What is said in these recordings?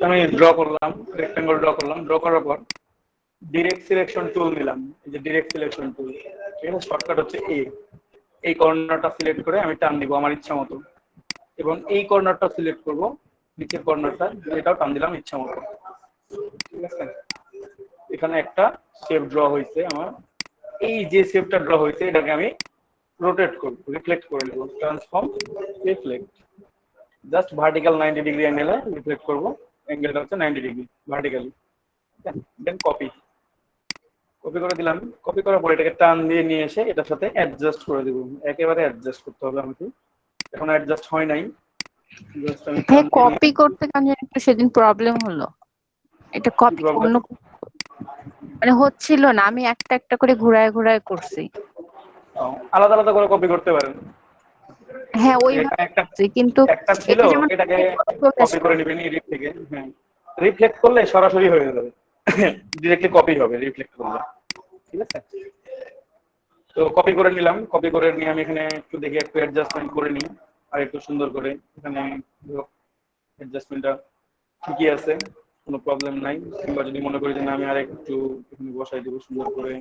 আমি ড্র করলাম, rectangle draw করলাম। ড্র করার পর ডিরেক্ট সিলেকশন টুল নিলাম, এই যে ডিরেক্ট সিলেকশন টুল, ঠিক আছে? শর্টকাট হচ্ছে এ। এই কর্নারটা সিলেক্ট করে আমি টান দিব আমার ইচ্ছা মতো, এবং এই কর্নারটা সিলেক্ট করব, নিচের কর্নারটা, এটাও টান দিলাম ইচ্ছা মতো, ঠিক আছে? এখানে একটা শেপ ড্র হয়েছে আমার। এই যে শেপটা ড্র হয়েছে এটাকে আমি রোটেট করব, রিফ্লেক্ট করে নেব, transform reflect. Just vertical 90 degree অ্যাঙ্গেলে রিফ্লেক্ট করব, অ্যাঙ্গেলটা হচ্ছে 90 ডিগ্রি ভার্টিক্যালি। দেন কপি করে দিলাম। কপি করার পর এটাকে টান দিয়ে নিয়ে এসে এটার সাথে অ্যাডজাস্ট করে দেব, একেবারে অ্যাডজাস্ট করতে হবে আমাকে, এখন অ্যাডজাস্ট হয় নাই। জাস্ট আমি টান হ্যাঁ, দিয়ে নিয়ে কপি করতে কেন জানি একটু সেদিন প্রবলেম হলো। এটা কি কপি প্রবলেম? অন্য মানে হচ্ছিল না, আমি একটা একটা করে ঘুরায় ঘুরায় করছি। আলাদা আলাদা করে কপি করতে পারেন। হ্যাঁ, এখানে ওইভাবে একটা করছি, কিন্তু একটা ছিল, এটা যেমন এটাকে চলে কপি আসলো। করে নেবেন এডিট থেকে। হ্যাঁ, রিফ্লেক্ট করলে সরাসরি হয়ে যাবে, ডিরেক্টলি কপি হবে রিফ্লেক্ট করলে, ঠিক আছে? তো কপি করে নিলাম। কপি করে নিয়ে আমি এখানে একটু দেখি, একটু অ্যাডজাস্টমেন্ট করে নিই আর একটু সুন্দর করে। এখানে অ্যাডজাস্টমেন্টটা ঠিকই আছে, কোনো প্রবলেম নাই। কিংবা যদি মনে করি যে না আমি আর একটু এখানে বসাই দেবো সুন্দর করে,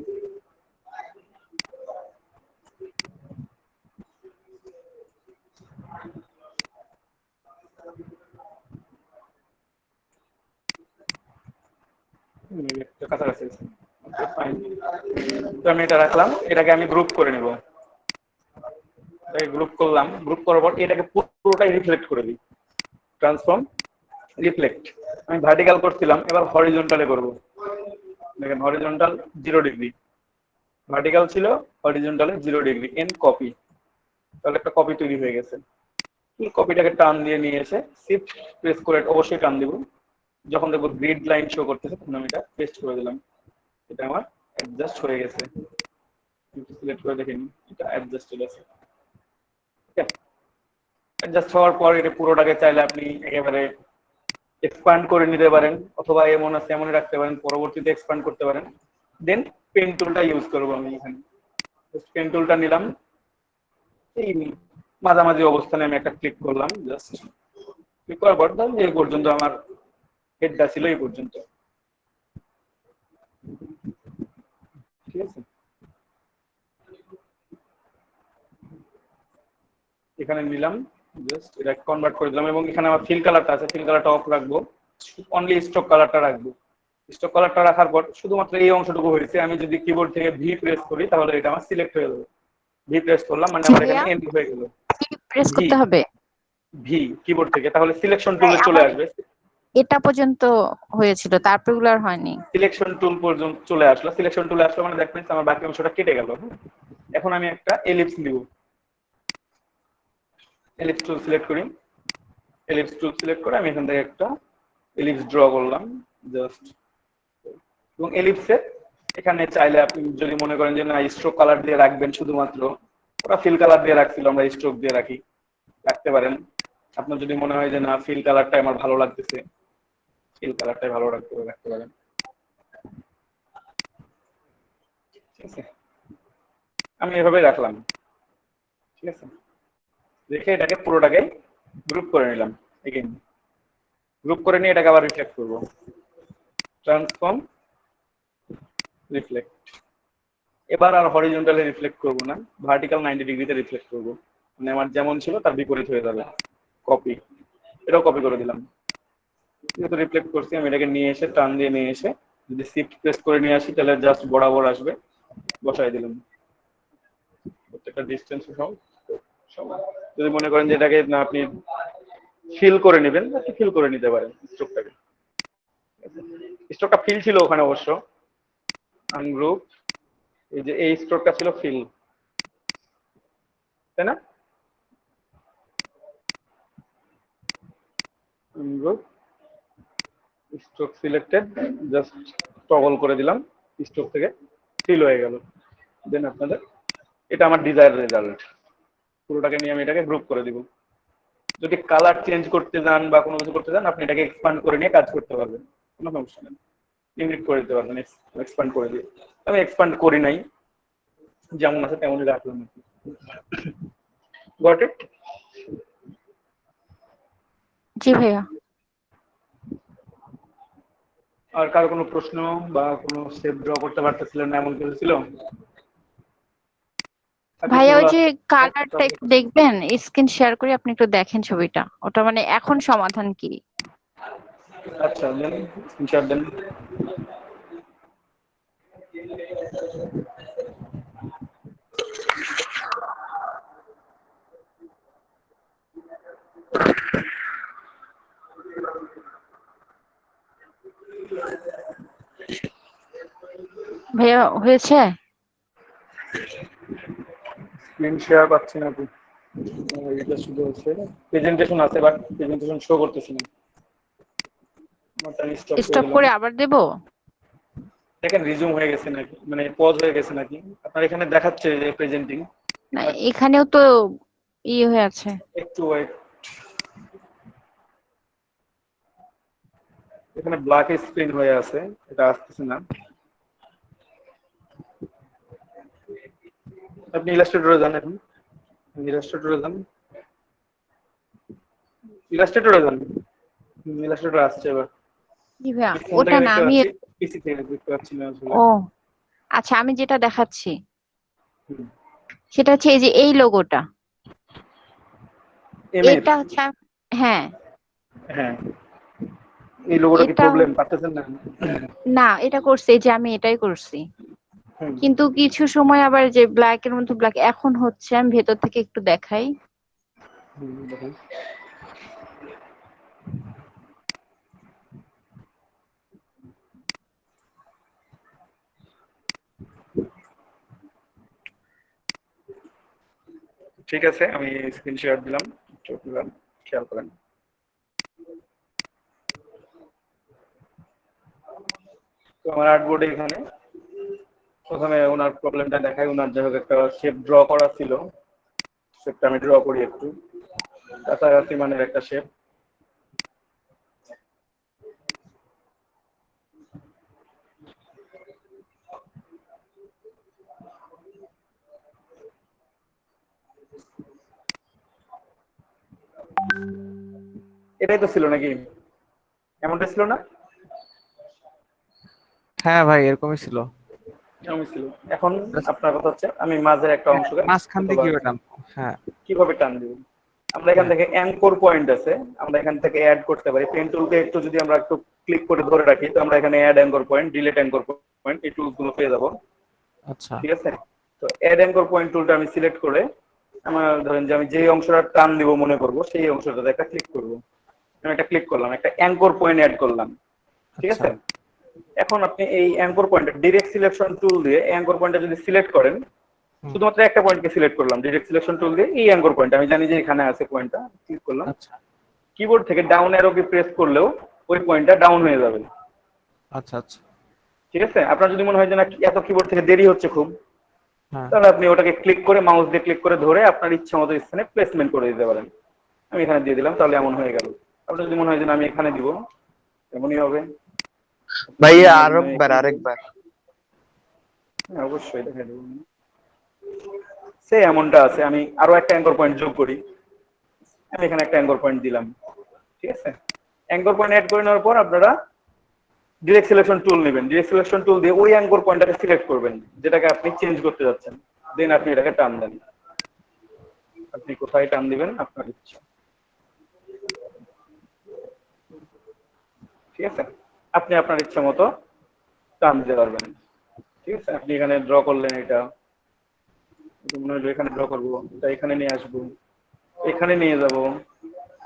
একটা কাছাকাছি আছে। Okay, fine. তো আমি এটা রাখলাম, এটাকে আমি গ্রুপ করে নেব। গ্রুপ করলাম, গ্রুপ করার পর এটাকে পুরোটাই রিফ্লেক্ট করে দিই, ট্রান্সফর্ম রিফ্লেক্ট। আমি ভার্টিক্যাল করছিলাম, এবার হরিজন্টালে করব। দেখেন হরিজন্টাল 0 ডিগ্রি, ভার্টিক্যাল ছিল, হরিজন্টালে 0 ডিগ্রি, এন কপি। তাহলে একটা কপি তৈরি হয়ে গেছে। এই কপিটাকে টান দিয়ে নিয়ে এসে শিফট প্রেস করে অবশ্যই টান দিব, যখন দেখবো গ্রিড লাইন শো করতেছে তখন আমি এটা পেস্ট করে দিলাম। এটা আমার অ্যাডজাস্ট হয়ে গেছে। সিলেক্ট করে দেখে নিন, এটা অ্যাডজাস্টেড আছে। ঠিক আছে, অ্যাডজাস্ট হওয়ার পর এটা পুরোটাকে চাইলে আপনি একেবারে এক্সপান্ড করে নিতে পারেন, অথবা এমন আছে এমনই রাখতে পারেন, পরবর্তীতে এক্সপান্ড করতে পারেন। দেন পেন টুলটা ইউজ করবো আমি এখানে। পেন টুলটা নিলাম, এই মাঝামাঝি অবস্থানে আমি একটা ক্লিক করলাম, জাস্ট ক্লিক করার পর ধরুন এই পর্যন্ত আমার হেডটা ছিল, এই পর্যন্ত, ঠিক আছে? এখানে নিলাম, জাস্ট এটা কনভার্ট করে দিলাম, এবং এখানে আমার ফিল কালারটা আছে, ফিল কালারটা অফ রাখবো, অনলি স্ট্রোক কালারটা রাখবো। স্ট্রোক কালারটা রাখার পর শুধুমাত্র এই অংশটুকু হয়েছে, আমি যদি কিবোর্ড থেকে ভি প্রেস করি তাহলে এটা আমার সিলেক্ট হয়ে যাবে। ভি প্রেস করলাম মানে জি আমার এখানে ভাইয়া, এন্ড হয়ে গেল। কি প্রেস ভি, করতে হবে? ভি কিবোর্ড থেকে, তাহলে সিলেকশন হ্যাঁ, টুলে চলে আমার আসবে। এটা পর্যন্ত হয়েছিল, তারপর গুলো আর হয়নি। সিলেকশন টুল পর্যন্ত চলে আসলো, সিলেকশন টুলে আসলো মানে দ্যাট মিন্স আমার বাকি অংশটা কেটে গেল। এখন আমি একটা এলিপস নিব, এলিপস টুল সিলেক্ট করি, এলিপস টুল সিলেক্ট করে আমি এখান থেকে একটা এলিপস ড্র করলাম জাস্ট। এবং এলিপসে এখানে চাইলে আপনি যদি মনে করেন যে না স্ট্রোক কালার দিয়ে রাখবেন শুধুমাত্র, ওরা ফিল কালার দিয়ে রাখছিল, আমরা স্ট্রোক দিয়ে রাখি, রাখতে পারেন। আপনার যদি মনে হয় যে না ফিল কালারটাই আমার ভালো লাগতেছে, ফিল কালারটাই ভালো রাখতে পারেন, ঠিক আছে? আমি এভাবে রাখলাম, ঠিক আছে? রেখে এটাকে পুরোটাকে গ্রুপ করে নিলাম। এগেইন গ্রুপ করে নিয়ে এটাকে আবার রিফ্লেক্ট করব, ট্রান্সফর্ম রিফ্লেক্ট। এবার আর হরিজন্টালি রিফ্লেক্ট করব না, ভার্টিক্যাল 90 ডিগ্রিতে রিফ্লেক্ট করব, মানে আমার যেমন ছিল তার বিপরীত হয়ে যাবে। কপি, এটাও কপি করে দিলাম। যেহেতু রিফ্লেক্ট করছি আমি এটাকে নিয়ে এসে টান দিয়ে নিয়ে এসে যদি শিফট প্রেস করে নিয়ে আসি তাহলে জাস্ট বরাবর আসবে, বসাই দিলাম। প্রত্যেকটা ডিসটেন্স সব যদি মনে করেন যে এটাকে না আপনি ফিল করে নেবেন, আপনি ফিল করে নিতে পারেন স্ট্রোকটাকে। স্ট্রোকটা ফিল ছিল ওখানে অবশ্য, আনগ্রুপ, এই যে এই স্ট্রোকটা ছিল ফিল, তাই না? Ungroup, stroke selected, just toggle করে দিলাম, স্ট্রোক থেকে ফিল হয়ে গেল। দেন আপনাদের এটা আমার ডিজায়ার রেজাল্ট। পুরোটাকে নিয়ে আমি এটাকে গ্রুপ করে দিব। যদি কালার চেঞ্জ করতে যান বা কোনো কিছু করতে যান আপনি এটাকে এক্সপান্ড করে নিয়ে কাজ করতে পারবেন, কোনো সমস্যা নেই, লিমিট করে দিতে পারবেন এক্সপান্ড করে দিয়ে। আমি এক্সপান্ড করি নাই, যেমন আছে তেমনই রাখলাম। Got it? জি ভাইয়া। আর কারো কোনো প্রশ্ন বা কোনো স্টেপ ড্র করতে পারতেছিলেন না এমন কিছু ছিল? ভাইয়া ওই যে কালারটা একটু দেখবেন, স্ক্রিন শেয়ার করে আপনি একটু দেখেন ছবিটা, ওটা মানে এখন সমাধান কি? আচ্ছা দেন, স্ক্রিনশট দেন। ভাইয়া হয়েছে? স্ক্রিন শেয়ার পাচ্ছি না তো। এটা শুধু হচ্ছে প্রেজেন্টেশন আছে, বাট প্রেজেন্টেশন শো করতেছি না। আমি স্টপ করে স্টপ দিলাম। করে আবার দেব? দেখেন রিজুম হয়ে গেছে নাকি, মানে পজ হয়ে গেছে নাকি। আপনার এখানে দেখাচ্ছে যে প্রেজেন্টিং, না, বাট এখানেও তো হয়ে আছে। একটু ওয়েট। এখানে ব্ল্যাক স্ক্রিন হয়ে আছে, এটা আসতেছে না। আপনি ইলাস্ট্রেটরে যান, এখন ইলাস্ট্রেটরে যান, ইলাস্ট্রেটরে যান। ইলাস্ট্রেটর আসছে এবার। জি ভাইয়া, আমি ফোন ওটা থেকে না, দেখতে আমি পাচ্ছি, পিসি থেকে দেখতে পাচ্ছি না আসলে। ও আচ্ছা, আমি যেটা দেখাচ্ছি হুম। সেটা হচ্ছে এই যে এই লোগোটা, এম এর, এটা হচ্ছে হ্যাঁ, হ্যাঁ এই লোগোটা কি এটা প্রবলেম পাচ্ছেন না? না, এটা করছি, এই যে আমি এটাই করছি, হুম। কিন্তু কিছু সময় আবার যে ব্ল্যাক এর মধ্যে ব্ল্যাক এখন হচ্ছে, আমি ভেতর থেকে একটু দেখাই। দেখুন। ঠিক আছে, আমি স্ক্রিন শেয়ার দিলাম, চোখ দিলাম, খেয়াল করেন। তো আমার আর্টবোর্ডে এখানে প্রথমে ওনার প্রবলেমটা দেখাই। ওনার যাই হোক একটা শেপ ড্র করা ছিল, শেপটা আমি ড্র করি একটু কাছাকাছি মানের একটা শেপ। এটাই তো ছিল নাকি? এমনটা ছিল না? হ্যাঁ ভাই, এরকমই ছিল। এমনই ছিল। এখন Just- আপনার কথা হচ্ছে আমি মাঝের একটা হ্যাঁ, অংশকে মাঝখান দিয়ে অথবা কিভাবে টানবো? হ্যাঁ কিভাবে টান দিব। আমরা এখান হ্যাঁ। থেকে অ্যাঙ্কর পয়েন্ট আছে, আমরা এখান থেকে অ্যাড করতে পারি। পেন টুলকে একটু যদি আমরা একটু ক্লিক করে ধরে রাখি, তো আমরা এখানে add anchor point, delete anchor point, এই টুলস গুলো পেয়ে যাবো। আচ্ছা ঠিক আছে, তো অ্যাড অ্যাঙ্কর পয়েন্ট টুলটা আমি সিলেক্ট করে আমার ধরেন যে আমি যে অংশটা টান দিব মনে করব, সেই অংশটাতে একটা ক্লিক করব। আমি একটা ক্লিক করলাম, একটা অ্যাঙ্কর পয়েন্ট অ্যাড করলাম। ঠিক আচ্ছা আছে, এখন আপনি এই অ্যাঙ্কর পয়েন্টটা ডিরেক্ট সিলেকশন টুল দিয়ে অ্যাঙ্কর পয়েন্টটা যদি সিলেক্ট করেন, হুম, শুধুমাত্র একটা পয়েন্টকে সিলেক্ট করলাম ডিরেক্ট সিলেকশন টুল দিয়ে, এই অ্যাঙ্কর পয়েন্ট আমি জানি যে এখানে আছে পয়েন্টটা, ক্লিক করলাম। আচ্ছা কিবোর্ড থেকে ডাউন অ্যারো কি প্রেস করলেও ওই পয়েন্টটা ডাউন হয়ে যাবে। আচ্ছা আচ্ছা। ঠিক আছে, আপনার যদি মনে হয় যে না এত কিবোর্ড থেকে দেরি হচ্ছে খুব, হ্যাঁ তাহলে আপনি ওটাকে ক্লিক করে মাউস দিয়ে ক্লিক করে ধরে আপনার ইচ্ছা মতো স্থানে প্লেসমেন্ট করে দিতে পারেন। আমি এখানে দিয়ে দিলাম, তাহলে এমন হয়ে গেল। আপনার যদি মনে হয় যে না আমি এখানে দিব, এমনই হবে। যদি ভাইয়া মনে হয় যে না আরেকবার এখানে দিব, আরেকবার হ্যাঁ, অবশ্যই দেখা দেবো। সে এমনটা আছে, আমি আরো একটা অ্যাঙ্কর পয়েন্ট যোগ করি। আমি এখানে একটা অ্যাঙ্কর পয়েন্ট দিলাম। ঠিক আছে, অ্যাঙ্কর পয়েন্ট অ্যাড করে নেওয়ার পর আপনারা ডিরেক্ট সিলেকশন টুল নেবেন। ডিরেক্ট সিলেকশন টুল দিয়ে ওই অ্যাঙ্কর পয়েন্টটাকে সিলেক্ট করবেন যেটাকে আপনি চেঞ্জ করতে যাচ্ছেন। দেন আপনি এটাকে টান দেন। আপনি কোথায় টান দিবেন আপনার ইচ্ছা। ঠিক আছে, আপনি আপনার ইচ্ছা মতো টান দিতে পারবেন। ঠিক আছে, আপনি এখানে ড্র করলেন, এটা মনে হলো এখানে ড্র করবো, এটা এখানে নিয়ে আসবো, এখানে নিয়ে যাব।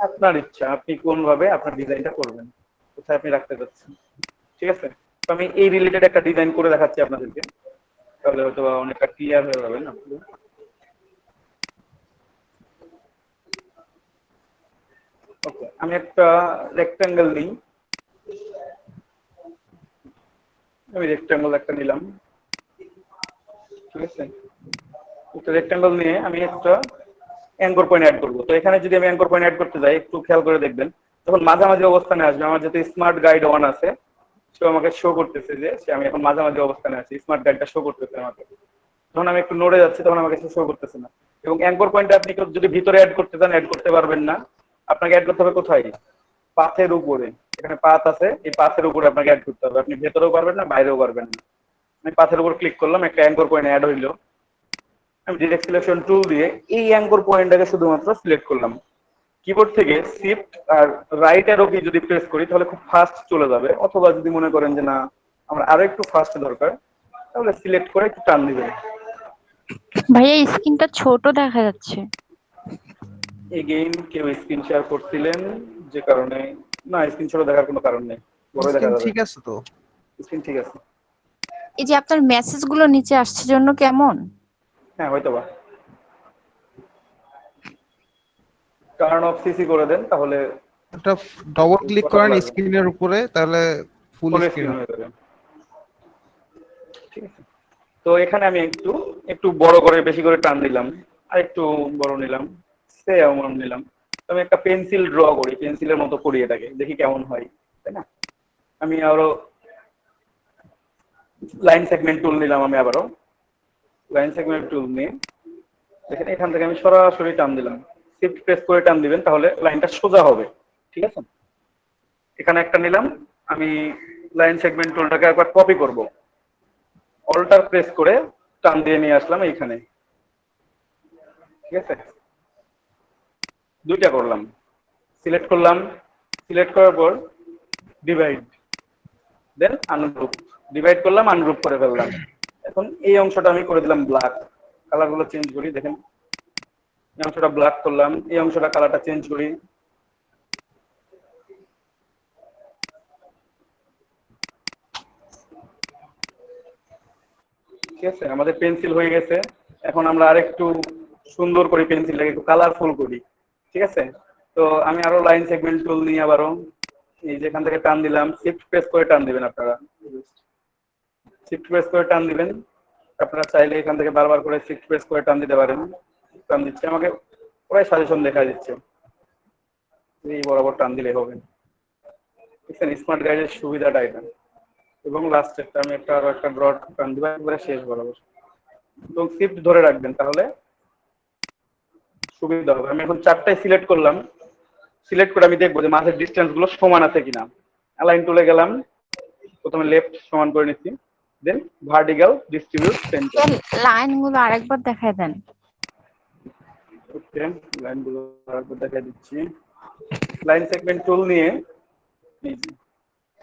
আপনার ইচ্ছা, আপনি কোন ভাবে আপনার ডিজাইনটা করবেন, কোথায় আপনি রাখতে চাচ্ছেন। ঠিক আছে, তো আমি এই রিলেটেড একটা ডিজাইন করে দেখাচ্ছি আপনাদেরকে, তাহলে হয়তো অনেকটা ক্লিয়ার হয়ে যাবেন আপনি। ওকে, আমি একটা রেক্টাঙ্গেল নিই। আমি রেক্টাঙ্গেল একটা নিলাম। ঠিক আছে, একটা রেক্টাঙ্গেল নিয়ে আমি একটা অ্যাঙ্কর পয়েন্ট অ্যাড করবো। তো এখানে যদি আমি অ্যাঙ্কর পয়েন্ট অ্যাড করতে যাই, একটু খেয়াল করে দেখবেন, যখন মাঝামাঝি অবস্থানে আসবে, আমার যেহেতু স্মার্ট গাইড অন আছে, সে আমাকে শো করতেছে যে আমি এখন মাঝামাঝি অবস্থানে আছি, স্মার্ট গাইডটা শো করতেছে আমাকে। যখন আমি একটু নড়ে যাচ্ছি তখন আমাকে শো করতেছে না। এবং অ্যাঙ্কর পয়েন্টটা আপনি যদি ভিতরে অ্যাড করতে চান অ্যাড করতে পারবেন না, আপনাকে অ্যাড করতে হবে কোথায়? পাথের উপরে। এখানে পাথ আছে, এই পাথের উপরে আপনাকে অ্যাড করতে হবে। আপনি ভেতরেও পারবেন না, বাইরেও পারবেন না। আমি পাথের উপর ক্লিক করলাম, একটা অ্যাঙ্কর পয়েন্ট অ্যাড হইলো। আমি ডিরেক্ট সিলেকশন টুল দিয়ে এই অ্যাঙ্কর পয়েন্টটাকে শুধুমাত্র সিলেক্ট করলাম। কিবোর্ড থেকে শিফট আর রাইট অ্যারো কি যদি প্রেস করি তাহলে খুব ফাস্ট চলে যাবে, অথবা যদি মনে করেন যে না আমার আরো একটু ফাস্ট দরকার তাহলে সিলেক্ট করে একটু টান দিবেন। ভাইয়া স্ক্রিনটা ছোট দেখা যাচ্ছে। এগেইন কেউ স্ক্রিন শেয়ার করছিলেন, যে কারণে না স্ক্রিন ছোট দেখার কোনো কারণ নেই, বড় দেখা স্ক্রিন যাবে। ঠিক আছে তো? স্ক্রিন ঠিক আছে। এই যে আপনার মেসেজ গুলো নিচে আসছে জন্য কেমন? হ্যাঁ হয়তো বা টার্ন অফ সিসি করে দেন তাহলে একটা ডবল ক্লিক কথা করেন বলা যাবে। স্ক্রিনের উপরে, তাহলে ফুল ফুল স্ক্রিন স্ক্রিন হয়ে যাবে। ঠিক আছে, তো এখানে আমি একটু একটু বড় করে বেশি করে টান দিলাম, আর একটু বড় নিলাম, এমন নিলাম। তো আমি একটা পেন্সিল ড্র করি, পেন্সিলের মতো করি এটাকে, দেখি কেমন হয়, তাই না? আমি আরো লাইন সেগমেন্ট টুল নিলাম, আমি আবারও লাইন সেগমেন্ট টুল নিয়ে দেখেন এখান থেকে আমি সরাসরি টান দিলাম। শিফট প্রেস করে টান দিবেন তাহলে লাইনটা সোজা হবে। ঠিক আছে, এখানে একটা নিলাম, আমি লাইন সেগমেন্ট টুলটাকে একবার কপি করব, অল্টার প্রেস করে টান দিয়ে নিয়ে আসলাম এইখানে। ঠিক আছে, দুইটা করলাম, সিলেক্ট করলাম, সিলেক্ট করার পর ডিভাইড, দেন আনগ্রুপ, ডিভাইড করলাম, আনগ্রুপ করে ফেললাম। এখন এই অংশটা আমি করে দিলাম ব্ল্যাক, কালার গুলো চেঞ্জ করি, দেখেন এই অংশটা ব্ল্যাক করলাম, এই অংশটা কালারটা চেঞ্জ করি। ঠিক আছে, আমাদের পেন্সিল হয়ে গেছে। এখন আমরা আরেকটু সুন্দর করে পেন্সিলটাকে একটু কালারফুল করি। ঠিক আছে, তো আমি আরো লাইন সেগমেন্ট টুল নিয়ে আবারও এই যেখান থেকে টান দিলাম, শিফট প্রেস করে টান দিবেন আপনারা, শিফট প্রেস করে টান দিবেন। আপনারা চাইলে এখান থেকে বারবার করে শিফট প্রেস করে টান দিতে পারেন। টান দিচ্ছে, আমাকে পুরাই সাজেশন দেখা দিচ্ছে, এই বরাবর টান দিলে হবে। বুঝছেন স্মার্ট গাইডের সুবিধাটা এটা। এবং লাস্টেরটা আমি একটা আরো একটা ড্রট টান দিব একবারে শেষ বরাবর, এবং শিফট ধরে রাখবেন তাহলে সুবিধা হবে। আমি এখন চারটায় সিলেক্ট করলাম, সিলেক্ট করে আমি দেখবো যে মাঝের ডিস্টেন্স গুলো সমান আছে কিনা। অ্যালাইন টুলে গেলাম, প্রথমে লেফট সমান করে নিচ্ছি, দেন ভার্টিক্যাল ডিস্ট্রিবিউট সেন্টার। লাইন গুলো আরেকবার দেখায় দেন। ওকে, লাইন গুলো আরেকবার দেখাই দিচ্ছি। লাইন সেগমেন্ট টুল নিয়ে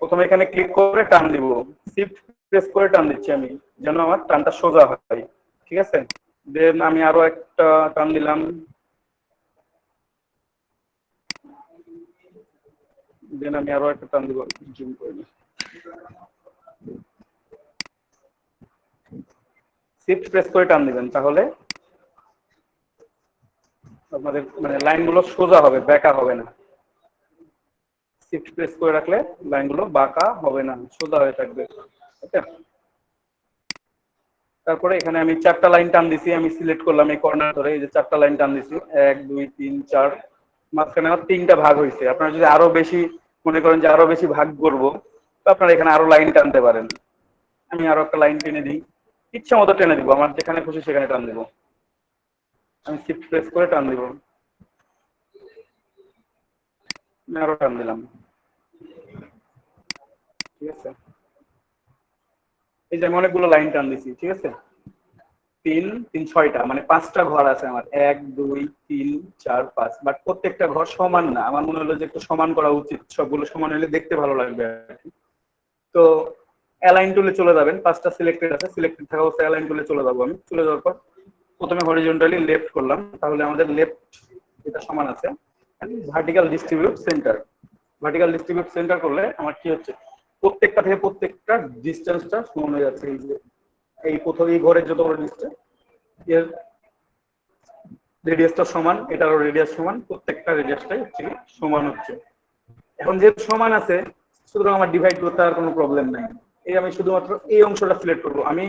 প্রথমে এখানে ক্লিক করে টান দিব, শিফট প্রেস করে টান দিচ্ছি আমি, যেন আমার টানটা সোজা হয়। ঠিক আছে, দেন আমি আরো একটা টান দিলাম, দেন আমি আরো একটা টান দিব, জুম করে দিই। শিফট প্রেস করে টান দিবেন তাহলে আপনাদের মানে লাইনগুলো সোজা হবে, বেঁকা হবে না। শিফট প্রেস করে রাখলে লাইনগুলো বাঁকা হবে না, সোজা হয়ে থাকবে। ওকে, তারপরে এখানে আমি চারটা লাইন টান দিছি, আমি সিলেক্ট করলাম এই কর্নার ধরে, এই যে চারটা লাইন টান দিছি, 1 2 3 4, মাঝখানে আমার 3টা ভাগ হয়েছে। আপনারা যদি আরো বেশি মনে করেন যে আরো বেশি ভাগ করবো, তো আপনারা এখানে আরো লাইন টানতে পারেন। আমি আরো একটা লাইন টেনে দিই, ইচ্ছা মতো টেনে দিব, আমার যেখানে খুশি সেখানে টান দিব। আমি শিফট প্রেস করে টান দিব, আমি আরো টান দিলাম। ঠিক আছে, এই যে আমি অনেকগুলো লাইন টান দিছি। ঠিক আছে, 3 3 6টা, মানে 5টা ঘর আছে আমার, 1 2 3 4 5, বাট প্রত্যেকটা ঘর সমান না। আমার মনে হলো যে একটু সমান করা উচিত, সবগুলো সমান হলে দেখতে ভালো লাগবে। তো অ্যালাইন টুলে চলে যাবেন, 5টা সিলেক্টেড আছে, সিলেক্টেড থাকা অবস্থায় অ্যালাইন টুলে চলে যাবো। আমি চলে যাওয়ার পর প্রথমে হরিজন্টালি লেফট করলাম, তাহলে আমাদের লেফট এটা সমান আছে। Vertical distribute centre, vertical distribute centre করলে আমার কি হচ্ছে, প্রত্যেকটা থেকে প্রত্যেকটা ডিস্টেন্সটা সমান হয়ে যাচ্ছে। এই যে এই প্রথম এই ঘরের যত বড় ডিস্টেন্স, এর রেডিয়াসটা সমান, এটারও রেডিয়াস সমান, প্রত্যেকটা রেডিয়াসটাই অ্যাকচুয়ালি সমান হচ্ছে। এখন যেহেতু সমান আছে, সুতরাং আমার ডিভাইড করতে আর কোনো প্রবলেম নাই। এই আমি শুধুমাত্র এই অংশটা সিলেক্ট করবো। আমি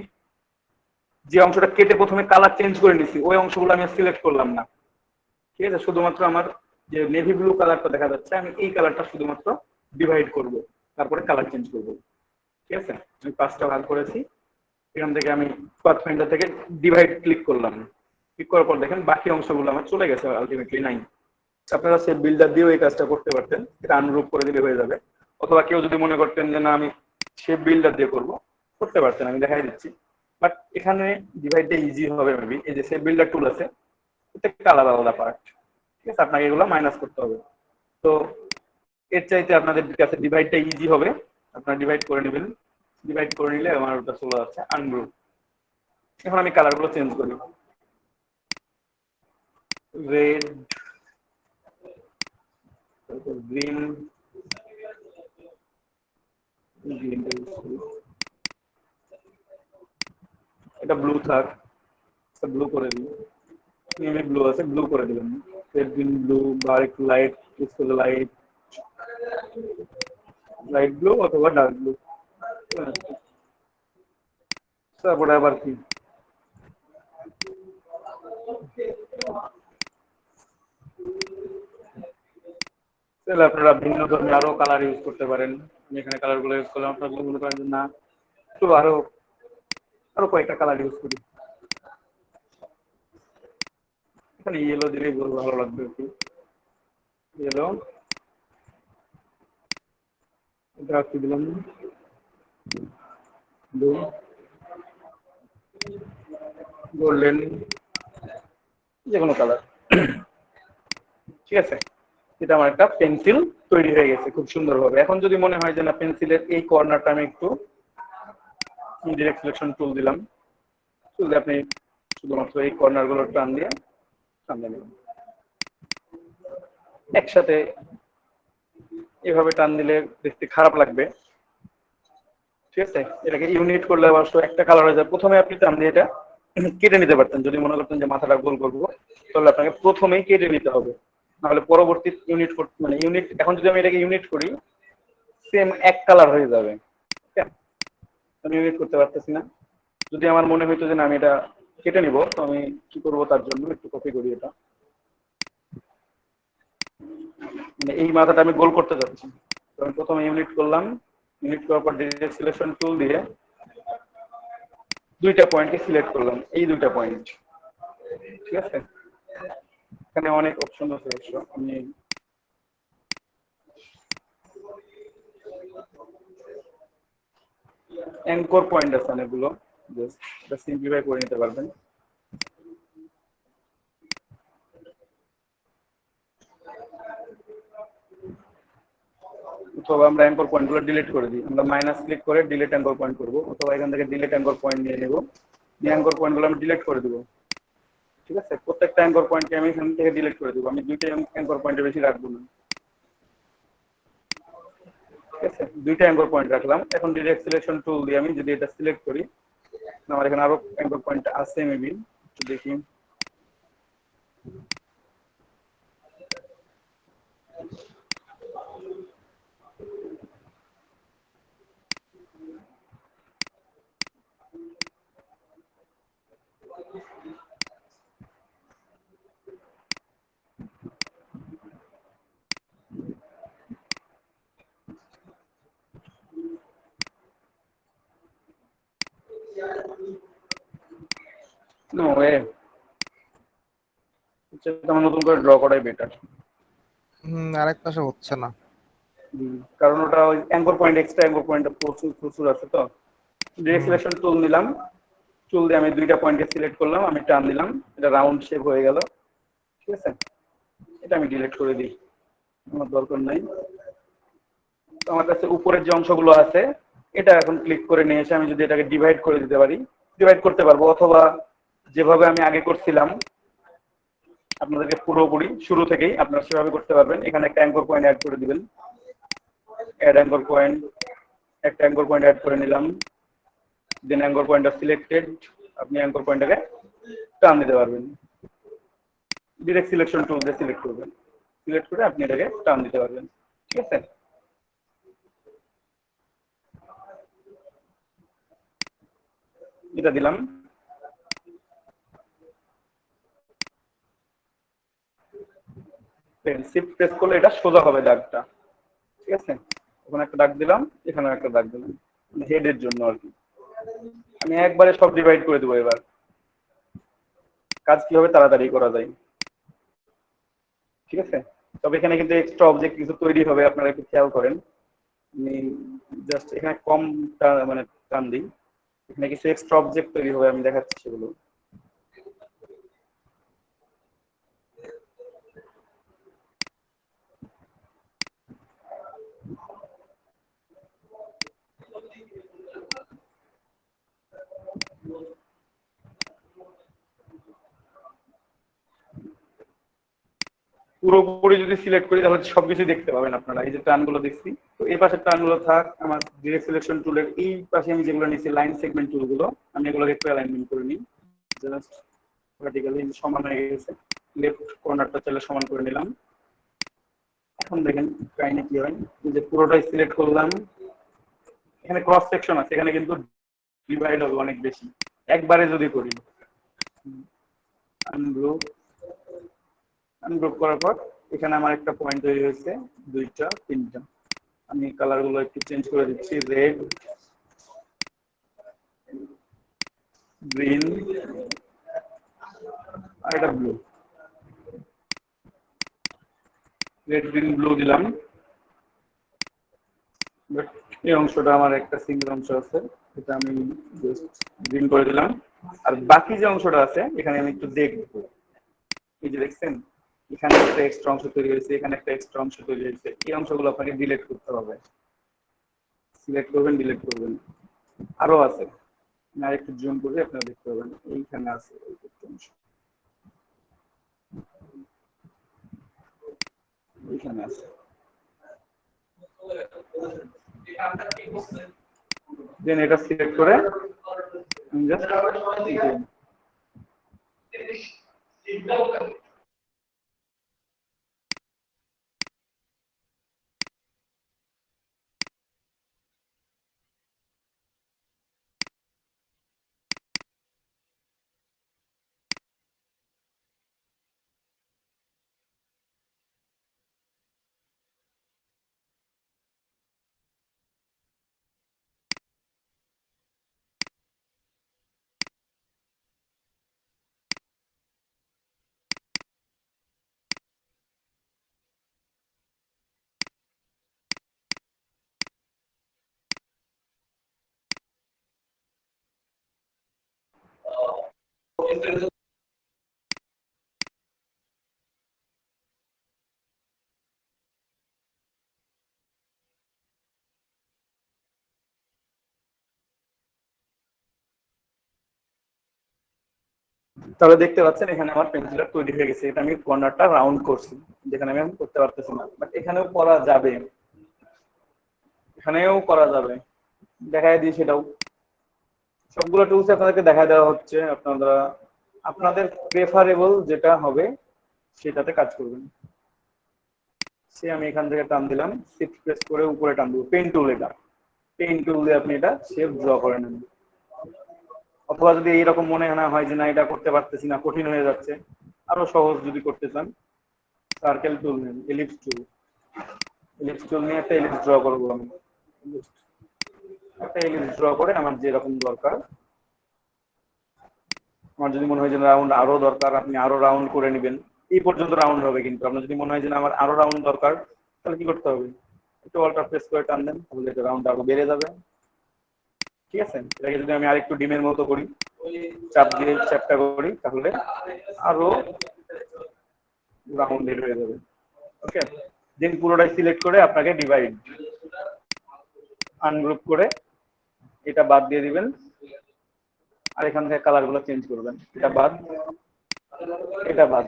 যে অংশটা কেটে প্রথমে কালার চেঞ্জ করে নিছি, ওই অংশগুলো আমি সিলেক্ট করলাম না। ঠিক আছে, শুধুমাত্র আমার যে নেভি ব্লু কালারটা দেখা যাচ্ছে, আমি এই কালারটা শুধুমাত্র ডিভাইড করব, তারপরে কালার চেঞ্জ করব। ঠিক আছে, আমি 5টা ভাগ করেছি। এখান থেকে আমি পাথ ফাইন্ডার থেকে ডিভাইড ক্লিক করলাম, ক্লিক করার পর দেখেন বাকি অংশগুলো আমার চলে গেছে আলটিমেটলি 9। আপনারা সে বিল্ডার দিয়েও এই কাজটা করতে পারতেন, এটা আনগ্রুপ করে দিলে হয়ে যাবে। অথবা কেউ যদি মনে করতেন যে না আমি শেপ বিল্ডার দিয়ে করব, করতে পারতেন, আমি দেখাই দিচ্ছি। বাট এখানে ডিভাইডটা ইজি হবে মেবি। এই যে শেপ বিল্ডার টুল আছে, প্রত্যেকটা আলাদা আলাদা পার্ট, ঠিক আছে, আপনাকে এগুলো মাইনাস করতে হবে। তো এর চাইতে আপনাদের কাছে ডিভাইডটা ইজি হবে, আপনারা ডিভাইড করে নেবেন। ডিভাইড করে নিলে আমার ওটা চলে যাচ্ছে আনগ্রুপ। এখন আমি কালারগুলো চেঞ্জ করি, রেড, গ্রিন, এটা ব্লু থাক, ব্লু করে দিই, নেভি ব্লু আছে, ব্লু করে দিলাম, গ্রিন ব্লু বা একটু লাইট লাইট লাইট ব্লু অথবা ডার্ক ব্লু। তারপরে আবার কি তাহলে আপনারা ভিন্ন ধরনের আরো কালার ইউজ করতে পারেন। আমি এখানে কালার গুলো ইউজ করলাম, আপনারা মনে করেন যে না একটু আরো আরো কয়েকটা কালার ইউজ করি। এখানে ইয়েলো দিলেই ভালো লাগবে একটু, ইয়েলো, এটা কি দিলাম, ব্লু, গোল্ডেন, যে কোনো কালার, ঠিক আছে। এটা আমার একটা পেন্সিল তৈরি হয়ে গেছে খুব সুন্দরভাবে। এখন যদি মনে হয় যে না পেন্সিলের এই কর্নারটা আমি একটু ডিরেক্ট সিলেকশন টুল দিলাম, টুল দিয়ে আপনি শুধুমাত্র এই কর্নার গুলো টান দিয়ে সামনে নেবেন একসাথে। এভাবে টান দিলে দেখতে খারাপ লাগবে, ঠিক আছে। এটাকে ইউনিট করলে অবশ্য একটা কালার হয়ে যায়। প্রথমে আপনি টান দিয়ে এটা কেটে নিতে পারতেন, যদি মনে করতেন যে মাথাটা গোল করবো, তাহলে আপনাকে প্রথমেই কেটে নিতে হবে, নাহলে পরবর্তী ইউনিট মানে ইউনিট, এখন যদি আমি এটাকে ইউনিট করি সেম এক কালার হয়ে যাবে, ঠিক আছে। আমি ইউনিট করতে পারতেছি না। যদি আমার মনে হইতো যে না আমি এটা কেটে নিব, তো আমি কি করবো, তার জন্য একটু কপি করি এটা, মানে এই মাথাটা আমি গোল করতে যাচ্ছি। তো আমি প্রথমে ইউনিট করলাম, ইউনিট করার পর ডিরেক্ট সিলেকশন টুল দিয়ে দুইটা পয়েন্টকে সিলেক্ট করলাম, এই দুইটা পয়েন্ট, ঠিক আছে। এখানে অনেক অপশন আছে অবশ্য, আমি অ্যাঙ্কর পয়েন্ট আছে অনেকগুলো, জাস্ট এটা সিম্পলিফাই করে নিতে পারবেন। অথবা আমরা অ্যাঙ্কর পয়েন্ট গুলো ডিলিট করে দিই, আমরা মাইনাস ক্লিক করে ডিলিট অ্যাঙ্কর পয়েন্ট করবো, অথবা এখান থেকে ডিলিট অ্যাঙ্কর পয়েন্ট নিয়ে নেবো, নিয়ে অ্যাঙ্কর পয়েন্ট গুলো আমি ডিলিট করে দেবো, ঠিক আছে। প্রত্যেকটা অ্যাঙ্কর পয়েন্টকে আমি এখান থেকে ডিলিট করে দেবো, আমি দুইটা অ্যাঙ্কর পয়েন্টের বেশি রাখবো না, ঠিক আছে। দুইটা অ্যাঙ্কর পয়েন্ট রাখলাম। এখন ডিরেক্ট সিলেকশন টুল দিয়ে আমি যদি এটা সিলেক্ট করি, আমার এখানে আরো অ্যাঙ্কর পয়েন্ট আছে মেবি, দেখি, নো ওয়ে, আমার নতুন করে ড্র করাই বেটার। আরেক পাশে হচ্ছে না, কারণ ওটা ওই anchor point, extra anchor point প্রচুর প্রচুর আছে। তো ডিরেক্ট সিলেকশন টুল নিলাম, টুল দিয়ে আমি দুইটা পয়েন্টকে সিলেক্ট করলাম, আমি টান দিলাম, এটা রাউন্ড শেপ হয়ে গেল, ঠিক আছে। এটা আমি ডিলিট করে দিই, আমার দরকার নাই। তো আমার কাছে উপরের যে অংশগুলো আছে, এটা এখন ক্লিক করে নিয়ে এসে আমি যদি এটাকে ডিভাইড করে দিতে পারি, ডিভাইড করতে পারবো, অথবা যেভাবে আমি আগে করছিলাম আপনাদেরকে পুরোপুরি শুরু থেকেই আপনারা সেভাবে করতে পারবেন। এখানে একটা অ্যাঙ্কর পয়েন্ট অ্যাড করে দিবেন, অ্যাড অ্যাঙ্কর পয়েন্ট, একটা অ্যাঙ্কর পয়েন্ট অ্যাড করে নিলাম, দেন অ্যাঙ্কর পয়েন্ট সিলেক্টেড, আপনি অ্যাঙ্কর পয়েন্টটাকে টান দিতে পারবেন, ডিরেক্ট সিলেকশন টুল দিয়ে সিলেক্ট করবেন, সিলেক্ট করে আপনি এটাকে টান দিতে পারবেন, ঠিক আছে। এটা দিলাম, শিফট প্রেস করলে এটা সোজা হবে দাগটা, ঠিক আছে। ওখানে একটা দাগ দিলাম, এখানে একটা দাগ দিলাম, হেডের জন্য আর কি। আমি একবারে সব ডিভাইড করে দেবো, এবার কাজ কিভাবে তাড়াতাড়ি করা যায়, ঠিক আছে। তবে এখানে কিন্তু এক্সট্রা অবজেক্ট কিছু তৈরি হবে, আপনারা একটু খেয়াল করেন। আমি জাস্ট এখানে কম মানে টান দিই, এখানে কিছু এক্সট্রা অবজেক্ট তৈরি হবে, আমি দেখাচ্ছি সেগুলো। পুরোপুরি যদি সিলেক্ট করি তাহলে সবকিছু দেখতে পাবেন আপনারা। এই যে টার্নগুলো দেখছি, তো এই পাশের টার্নগুলো থাক। আমার ডিরেক্ট সিলেকশন টুলের এই পাশে আমি যেগুলো নিয়েছি লাইন সেগমেন্ট টুলগুলো, আমি এগুলো একটু অ্যালাইনমেন্ট করে নিই। জাস্ট ভার্টিক্যালি সমান হয়ে গেছে, লেফট কর্নারটা চলে সমান করে নিলাম। এখন দেখেন কাহিনী কি হয়, যে পুরোটাই সিলেক্ট করলাম, এখানে ক্রস সেকশন আছে, এখানে কিন্তু ডিভাইড হবে অনেক বেশি। একবারে যদি করি আনগ্রুপ, আনগ্রুপ করার পর এখানে আমার একটা পয়েন্ট তৈরি হয়েছে, দুইটা তিনটা। আমি কালার গুলো একটু চেঞ্জ করে দিচ্ছি, রেড, গ্রিন আর এটা ব্লু। রেড গ্রিন ব্লু দিলাম, বাট এই অংশটা আমার একটা সিঙ্গেল অংশ আছে, এটা আমি জাস্ট গ্রিন করে দিলাম। আর বাকি যে অংশটা আছে এখানে আমি একটু দেখবো। এই যে দেখছেন এখানে একটা এক্সট্রা অংশ তৈরি হয়েছে, এখানে একটা এক্সট্রা অংশ তৈরি হয়েছে, এই অংশগুলো আপনাকে ডিলিট করতে হবে। সিলেক্ট করবেন, ডিলিট করবেন। আরো আছে, না একটু জুম করে আপনারা দেখতে পাবেন, এইখানে আছে এই অংশ, এইখানে আছে। দেন এটা সিলেক্ট করে আমি জাস্ট তাহলে দেখতে পাচ্ছেন এখানে আমার পেন্সিলটা তৈরি হয়ে গেছে। এটা আমি কর্নারটা রাউন্ড করছি, যেখানে আমি এখন করতে পারতেছি না, বাট এখানেও করা যাবে, এখানেও করা যাবে। দেখাই দিই সেটাও। সবগুলো টুলস আপনাদেরকে দেখা দেওয়া হচ্ছে, আপনারা আপনাদের প্রেফারেবল যেটা হবে সেটাতে কাজ করবেন। সে আমি এখান থেকে টান দিলাম, শিফট প্রেস করে উপরে টান দিব, পেন টুল, এটা পেন টুল দিয়ে আপনি এটা শেপ ড্র করে নেন। অথবা যদি এইরকম মনে না হয় যে না এটা করতে পারতেছি না, কঠিন হয়ে যাচ্ছে, আরো সহজ যদি করতে চান, সার্কেল টুল নেন, এলিপস টুল, এলিপস টুল নিয়ে একটা এলিপস ড্র করবো আমি। একটা এলিপস ড্র করে আমার যেরকম দরকার, আমার যদি মনে হয় যে রাউন্ড আরো দরকার, আপনি আরো রাউন্ড করে নেবেন। এই পর্যন্ত রাউন্ড হবে, কিন্তু আপনার যদি মনে হয় যে আমার আরো রাউন্ড দরকার, তাহলে কি করতে হবে, একটু অল্টার প্রেস করে টান দেন, তাহলে এটা রাউন্ড আরো বেড়ে যাবে। ঠিক আছে, এটাকে যদি আমি আরেকটু ডিমের মতো করি, চাপ দিয়ে চ্যাপটা করি, তাহলে আরো রাউন্ড হয়ে যাবে। ওকে, দেন পুরোটাই সিলেক্ট করে আপনাকে ডিভাইড, আনগ্রুপ করে এটা বাদ দিয়ে দিবেন। আর এখান থেকে কালার গুলো চেঞ্জ করবেন, এটা বাদ, এটা বাদ।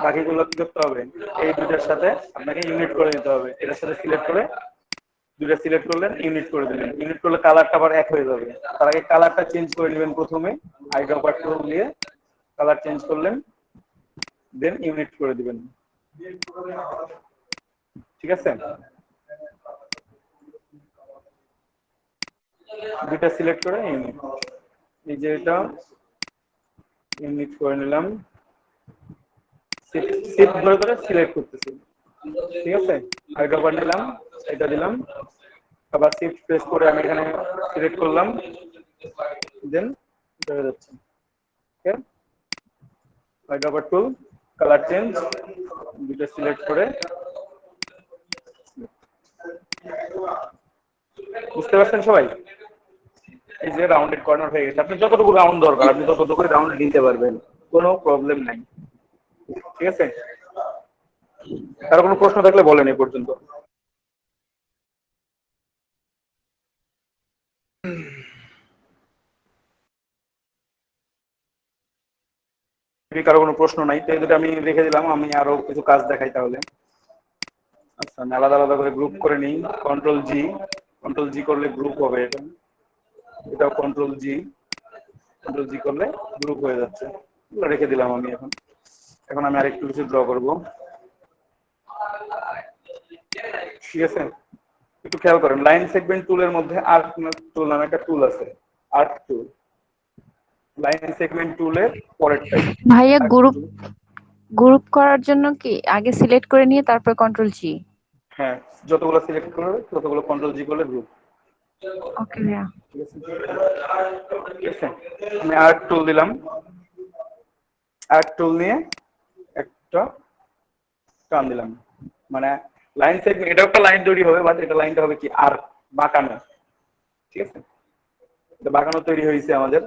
বাকিগুলো কি করতে হবে, এই দুটার সাথে আপনাকে ইউনিট করে নিতে হবে। এটার সাথে সিলেক্ট করে দুটা সিলেক্ট করলেন, ইউনিট করে দিলেন। ইউনিট করলে কালারটা আবার এক হয়ে যাবে। তার আগে কালারটা চেঞ্জ করে নেবেন, প্রথমে আইড্রপার টুল দিয়ে কালার চেঞ্জ করলেন, দেন ইউনিট করে দিবেন। ঠিক আছে, দুটা সিলেক্ট করে ইউনিট, এই যে এটা ইউনিট করে নিলাম, শিফট ধরে ধরে সিলেক্ট করতেছি। ঠিক আছে, আইড্রপার নিলাম, এটা দিলাম, আবার শিফট প্রেস করে আমি এখানে সিলেক্ট করলাম, দেন এটা হয়ে যাচ্ছে। ওকে, আইড্রপার টুল, কালার চেঞ্জ, দুটো সিলেক্ট করে বুঝতে পারছেন সবাই? এই যে রাউন্ডেড কর্নার হয়ে গেছে, আপনি যতটুকু রাউন্ড দরকার আপনি ততটুকু রাউন্ড নিতে পারবেন, কোনো প্রবলেম নাই। ঠিক আছে, কারো কোনো প্রশ্ন থাকলে বলেন এই পর্যন্ত। কারো কোনো প্রশ্ন নাই তো এটা আমি রেখে দিলাম, আমি আরো কিছু কাজ দেখাই তাহলে। আচ্ছা, আমি আলাদা আলাদা করে গ্রুপ করে নিই। কন্ট্রোল জি করলে গ্রুপ হবে, এটাও কন্ট্রোল জি করলে গ্রুপ হয়ে যাচ্ছে। এগুলো রেখে দিলাম আমি। এখন আমি আরেকটু কিছু ড্র করব। ঠিক আছে, একটু খেয়াল করেন, লাইন সেগমেন্ট টুলের মধ্যে আর্ক টুল নামে একটা টুল আছে, আর্ক টুল। লাইন সেগমেন্ট টুলের পরেরটাই। ভাইয়া গ্রুপ করার জন্য কি আগে সিলেক্ট করে নিয়ে তারপর কন্ট্রোল জি? হ্যাঁ, যতগুলো সিলেক্ট করবে ততগুলো কন্ট্রোল জি করলে গ্রুপ। ওকে ভাইয়া। ঠিক আছে, ঠিক আছে, আমি আর্ক টুল দিলাম। আর্ক টুল নিয়ে একটা টান দিলাম, মানে লাইন সেগমেন্ট, এটা একটা লাইন তৈরি হবে, বাট এটা লাইনটা হবে কি আর্ক, বাঁকানো। ঠিক আছে, এটা বাঁকানো তৈরি হয়েছে, আমাদের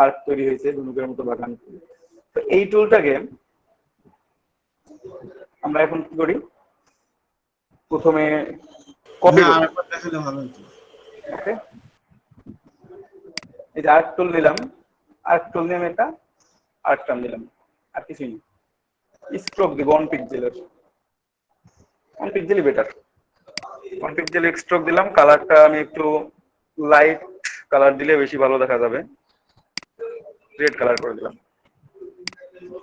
আর্ক তৈরি হয়েছে ধনুকের মতো বাঁকানো। তো এই টুলটাকে আমরা এখন কি করি, প্রথমে কপি করি। দেখালে ভালো হতো। ওকে, এই যে আর্ক টুল নিলাম, আর্ক টুল নিয়ে আমি একটা আর্ক টান দিলাম, আর কিছুই না। স্ট্রোক দিব 1 পিক্সেলের, 1 পিক্সেলই বেটার। 1 পিক্সেল স্ট্রোক দিলাম, কালারটা আমি একটু লাইট কালার দিলে বেশি ভালো দেখা যাবে, রেড কালার করে দিলাম।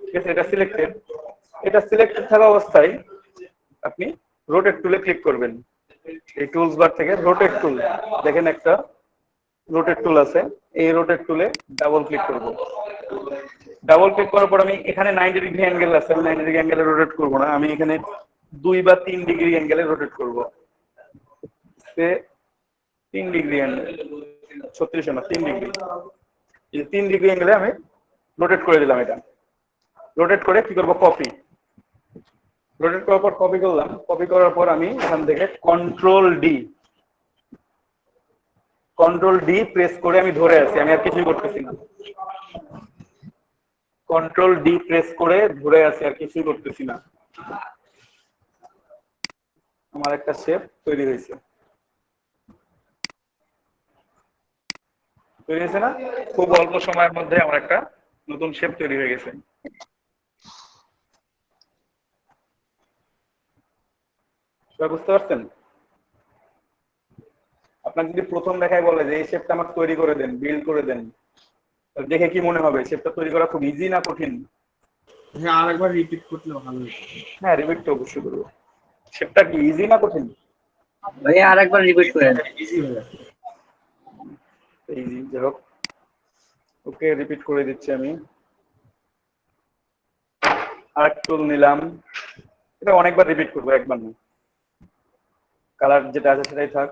ঠিক আছে, এটা সিলেক্টেড থাকা অবস্থায় আপনি রোটেট টুলে ক্লিক করবেন। এই টুলস বার থেকে রোটেট টুল, দেখেন একটা রোটেট টুল আছে, এই রোটেট টুলে ডাবল ক্লিক করব। ডাবল ক্লিক করার পর আমি এখানে 90 ডিগ্রি অ্যাঙ্গেল আছে, 90 ডিগ্রি অ্যাঙ্গেলে রোটেট করব না, আমি এখানে 2 বা 3 ডিগ্রি অ্যাঙ্গেলে রোটেট করব। 3 ডিগ্রি অ্যাঙ্গেল, 36 না 3 ডিগ্রি, এই 3 ডিগ্রি অ্যাঙ্গেলে আমি রোটেট করে দিলাম। এটা রোটেট করে কি করব, কপি। রোটেট করার পর কপি করলাম, কপি করার পর আমি এখান থেকে কন্ট্রোল ডি প্রেস করে আমি ধরে আছি, আমি আর কিছুই করতেছি না। কন্ট্রোল ডি প্রেস করে ধরে আছি, আর কিছুই করতেছি না। আমার একটা শেপ তৈরি হয়েছে, না? খুব অল্প সময়ের মধ্যে আমার একটা নতুন শেপ তৈরি হয়ে গেছে। বুঝতে পারছেন? আপনাকে যদি প্রথম দেখায় বলে যে এই শেপটা আমাকে তৈরি করে দেন, বিল্ড করে দেন, দেখে কি মনে হবে শেপটা তৈরি করা খুব ইজি না কঠিন? হ্যাঁ, আরেকবার রিপিট করলে ভালো হতো। হ্যাঁ, রিপিট তো অবশ্যই করবো। শেপটা কি ইজি না কঠিন? ভাইয়া আরেকবার রিপিট করেন। ইজি ভাইয়া, ইজি। যাই হোক, ওকে রিপিট করে দিচ্ছি আমি। আর্ক টুল নিলাম, এটা অনেকবার রিপিট করবো, একবার না। কালার যেটা আছে সেটাই থাক।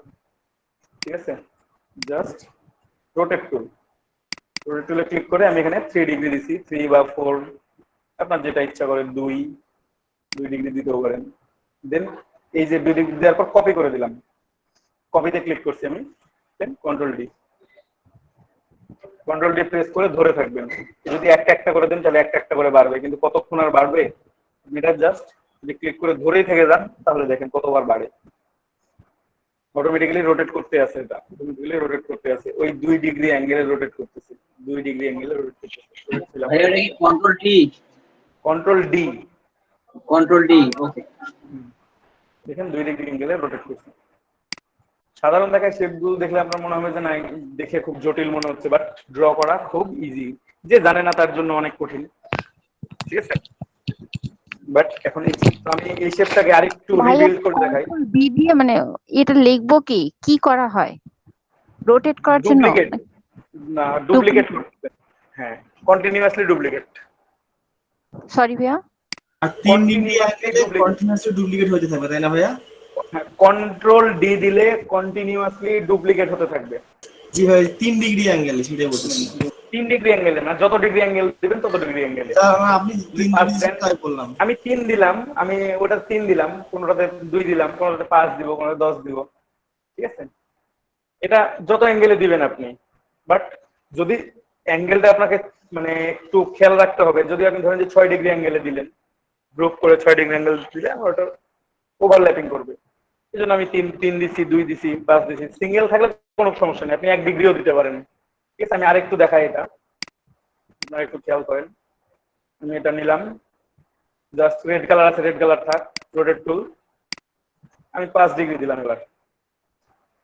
ঠিক আছে, জাস্ট রোটেট টুলে ক্লিক করে আমি এখানে 3 ডিগ্রি দিছি, 3 বা 4, আপনার যেটা ইচ্ছা করে, 2 ডিগ্রি দিতেও পারেন। দেন এই যে 2 ডিগ্রি দেওয়ার পর কপি করে দিলাম, কপিতে ক্লিক করছি আমি। দেন কন্ট্রোল ডি প্রেস করে ধরে থাকবেন। যদি একটা একটা করে দেন তাহলে একটা একটা করে বাড়বে, কিন্তু কতক্ষণ আর বাড়বে, এটা জাস্ট যদি ক্লিক করে ধরেই থেকে যান তাহলে দেখেন কতবার বাড়ে। অটোমেটিক্যালি রোটেট করতে আছে, এটা অটোমেটিক্যালি রোটেট করতে আছে, ওই 2 ডিগ্রি অ্যাঙ্গেলে রোটেট করতেছে, 2 ডিগ্রি অ্যাঙ্গেলে রোটেট করতেছে। ভাইয়া এটা কি কন্ট্রোল টি? কন্ট্রোল ডি, ওকে। দেখেন 2 ডিগ্রি অ্যাঙ্গেলে রোটেট করছে। সাধারণ দেখায় শেপগুলো দেখলে আপনার মনে হবে যে না, দেখে খুব জটিল মনে হচ্ছে, বাট ড্র করা খুব ইজি। যে জানে না তার জন্য অনেক কঠিন। ঠিক আছে, বাট এখন আমি এই শেপটাকে আরেকটু রিবিল্ড করে দেখাই। বি দিয়ে মানে এটা লিখবো কি কি করা হয় রোটেট করার জন্য? ডুপ্লিকেট না, ডুপ্লিকেট করতে। হ্যাঁ, কন্টিনিউয়াসলি ডুপ্লিকেট। সরি ভাইয়া, আর 3 ডিগ্রি অ্যাঙ্গেলে কন্টিনিউয়াসলি ডুপ্লিকেট হতে থাকবে, তাই না ভাইয়া? কন্ট্রোল ডি দিলে কন্টিনিউয়াসলি ডুপ্লিকেট হতে থাকবে। জি ভাই, 3 ডিগ্রি অ্যাঙ্গেলে সেটাই বলতেছি। 3 ডিগ্রি অ্যাঙ্গেলে না, যত ডিগ্রি অ্যাঙ্গেল দিবেন তত ডিগ্রি অ্যাঙ্গেলে। আপনি 3 ডিগ্রি তাই বললাম। আমি 3 দিলাম, আমি ওটা 3 দিলাম, কোনটাতে 2 দিলাম, কোনটাতে 5 দিব, কোনটাতে 10 দিব। ঠিক আছে, এটা যত অ্যাঙ্গেলে দিবেন আপনি, বাট যদি অ্যাঙ্গেলটা আপনাকে মানে একটু খেয়াল রাখতে হবে। যদি আপনি ধরেন যে 6 ডিগ্রি অ্যাঙ্গেলে দিলেন, গ্রুপ করে 6 ডিগ্রি অ্যাঙ্গেল দিলে ওটা ওভারল্যাপিং করবে। এই জন্য আমি 3 দিছি, 2 দিছি, 5 দিছি। সিঙ্গেল থাকলে কোনো সমস্যা নেই, আপনি 1 ডিগ্রিও দিতে পারেন। ঠিক আছে, আমি আরেকটু দেখাই, এটা আপনারা একটু খেয়াল করেন। আমি এটা নিলাম, জাস্ট রেড কালার আছে, রেড কালার থাক, রোটেট টুল। আমি 5 ডিগ্রি দিলাম, এবার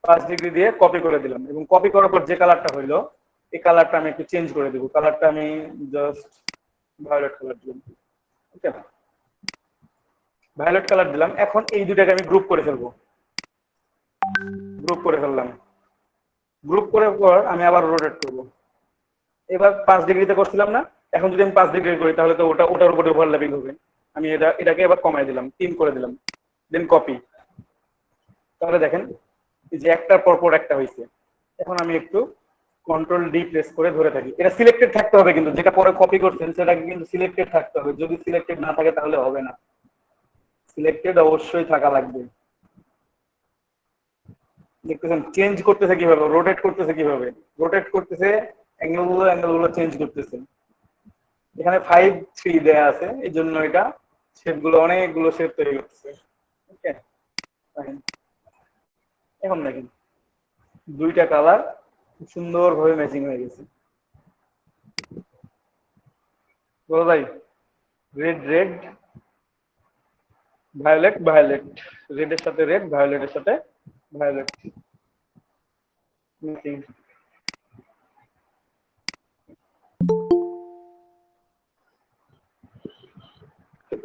5 ডিগ্রি দিয়ে কপি করে দিলাম, এবং কপি করার পর যে কালারটা হইলো এই কালারটা আমি একটু চেঞ্জ করে দেবো। কালারটা আমি জাস্ট ভায়োলেট কালার দিলাম। ওকে, ভায়োলেট কালার দিলাম। এখন এই দুটাকে আমি গ্রুপ করে ফেলবো। গ্রুপ করে ফেললাম। গ্রুপ করার পর আমি আবার রোটেট করব। এবার 5 ডিগ্রিতে করছিলাম না, এখন যদি আমি 5 ডিগ্রি করি তাহলে তো ওটার উপরে ওভারল্যাপিং হবে। আমি এটাকে এবার কমাই দিলাম, 3 করে দিলাম, দেন কপি। তাহলে দেখেন এই যে একটার পর পর একটা হয়েছে। এখন আমি একটু কন্ট্রোল ডি প্রেস করে ধরে থাকি। এটা সিলেক্টেড থাকতে হবে, কিন্তু যেটা পরে কপি করছেন সেটাকে কিন্তু সিলেক্টেড থাকতে হবে। যদি সিলেক্টেড না থাকে তাহলে হবে না, সিলেক্টেড অবশ্যই থাকা লাগবে। দেখতেছেন চেঞ্জ করতেছে কিভাবে, রোটেট করতেছে কিভাবে, রোটেট করতেছে, অ্যাঙ্গেলগুলো চেঞ্জ করতেছে। এখানে 5, 3 দেয়া আছে, এই জন্য এটা শেপগুলো অনেকগুলো শেপ তৈরি করতেছে। ওকে, এখন দেখেন দুইটা কালার খুব সুন্দরভাবে ম্যাচিং হয়ে গেছে। বলো ভাই, রেড রেড, ভায়োলেট ভায়োলেট, রেডের সাথে রেড, ভায়োলেটের সাথে ভায়োলেট ম্যাচিং।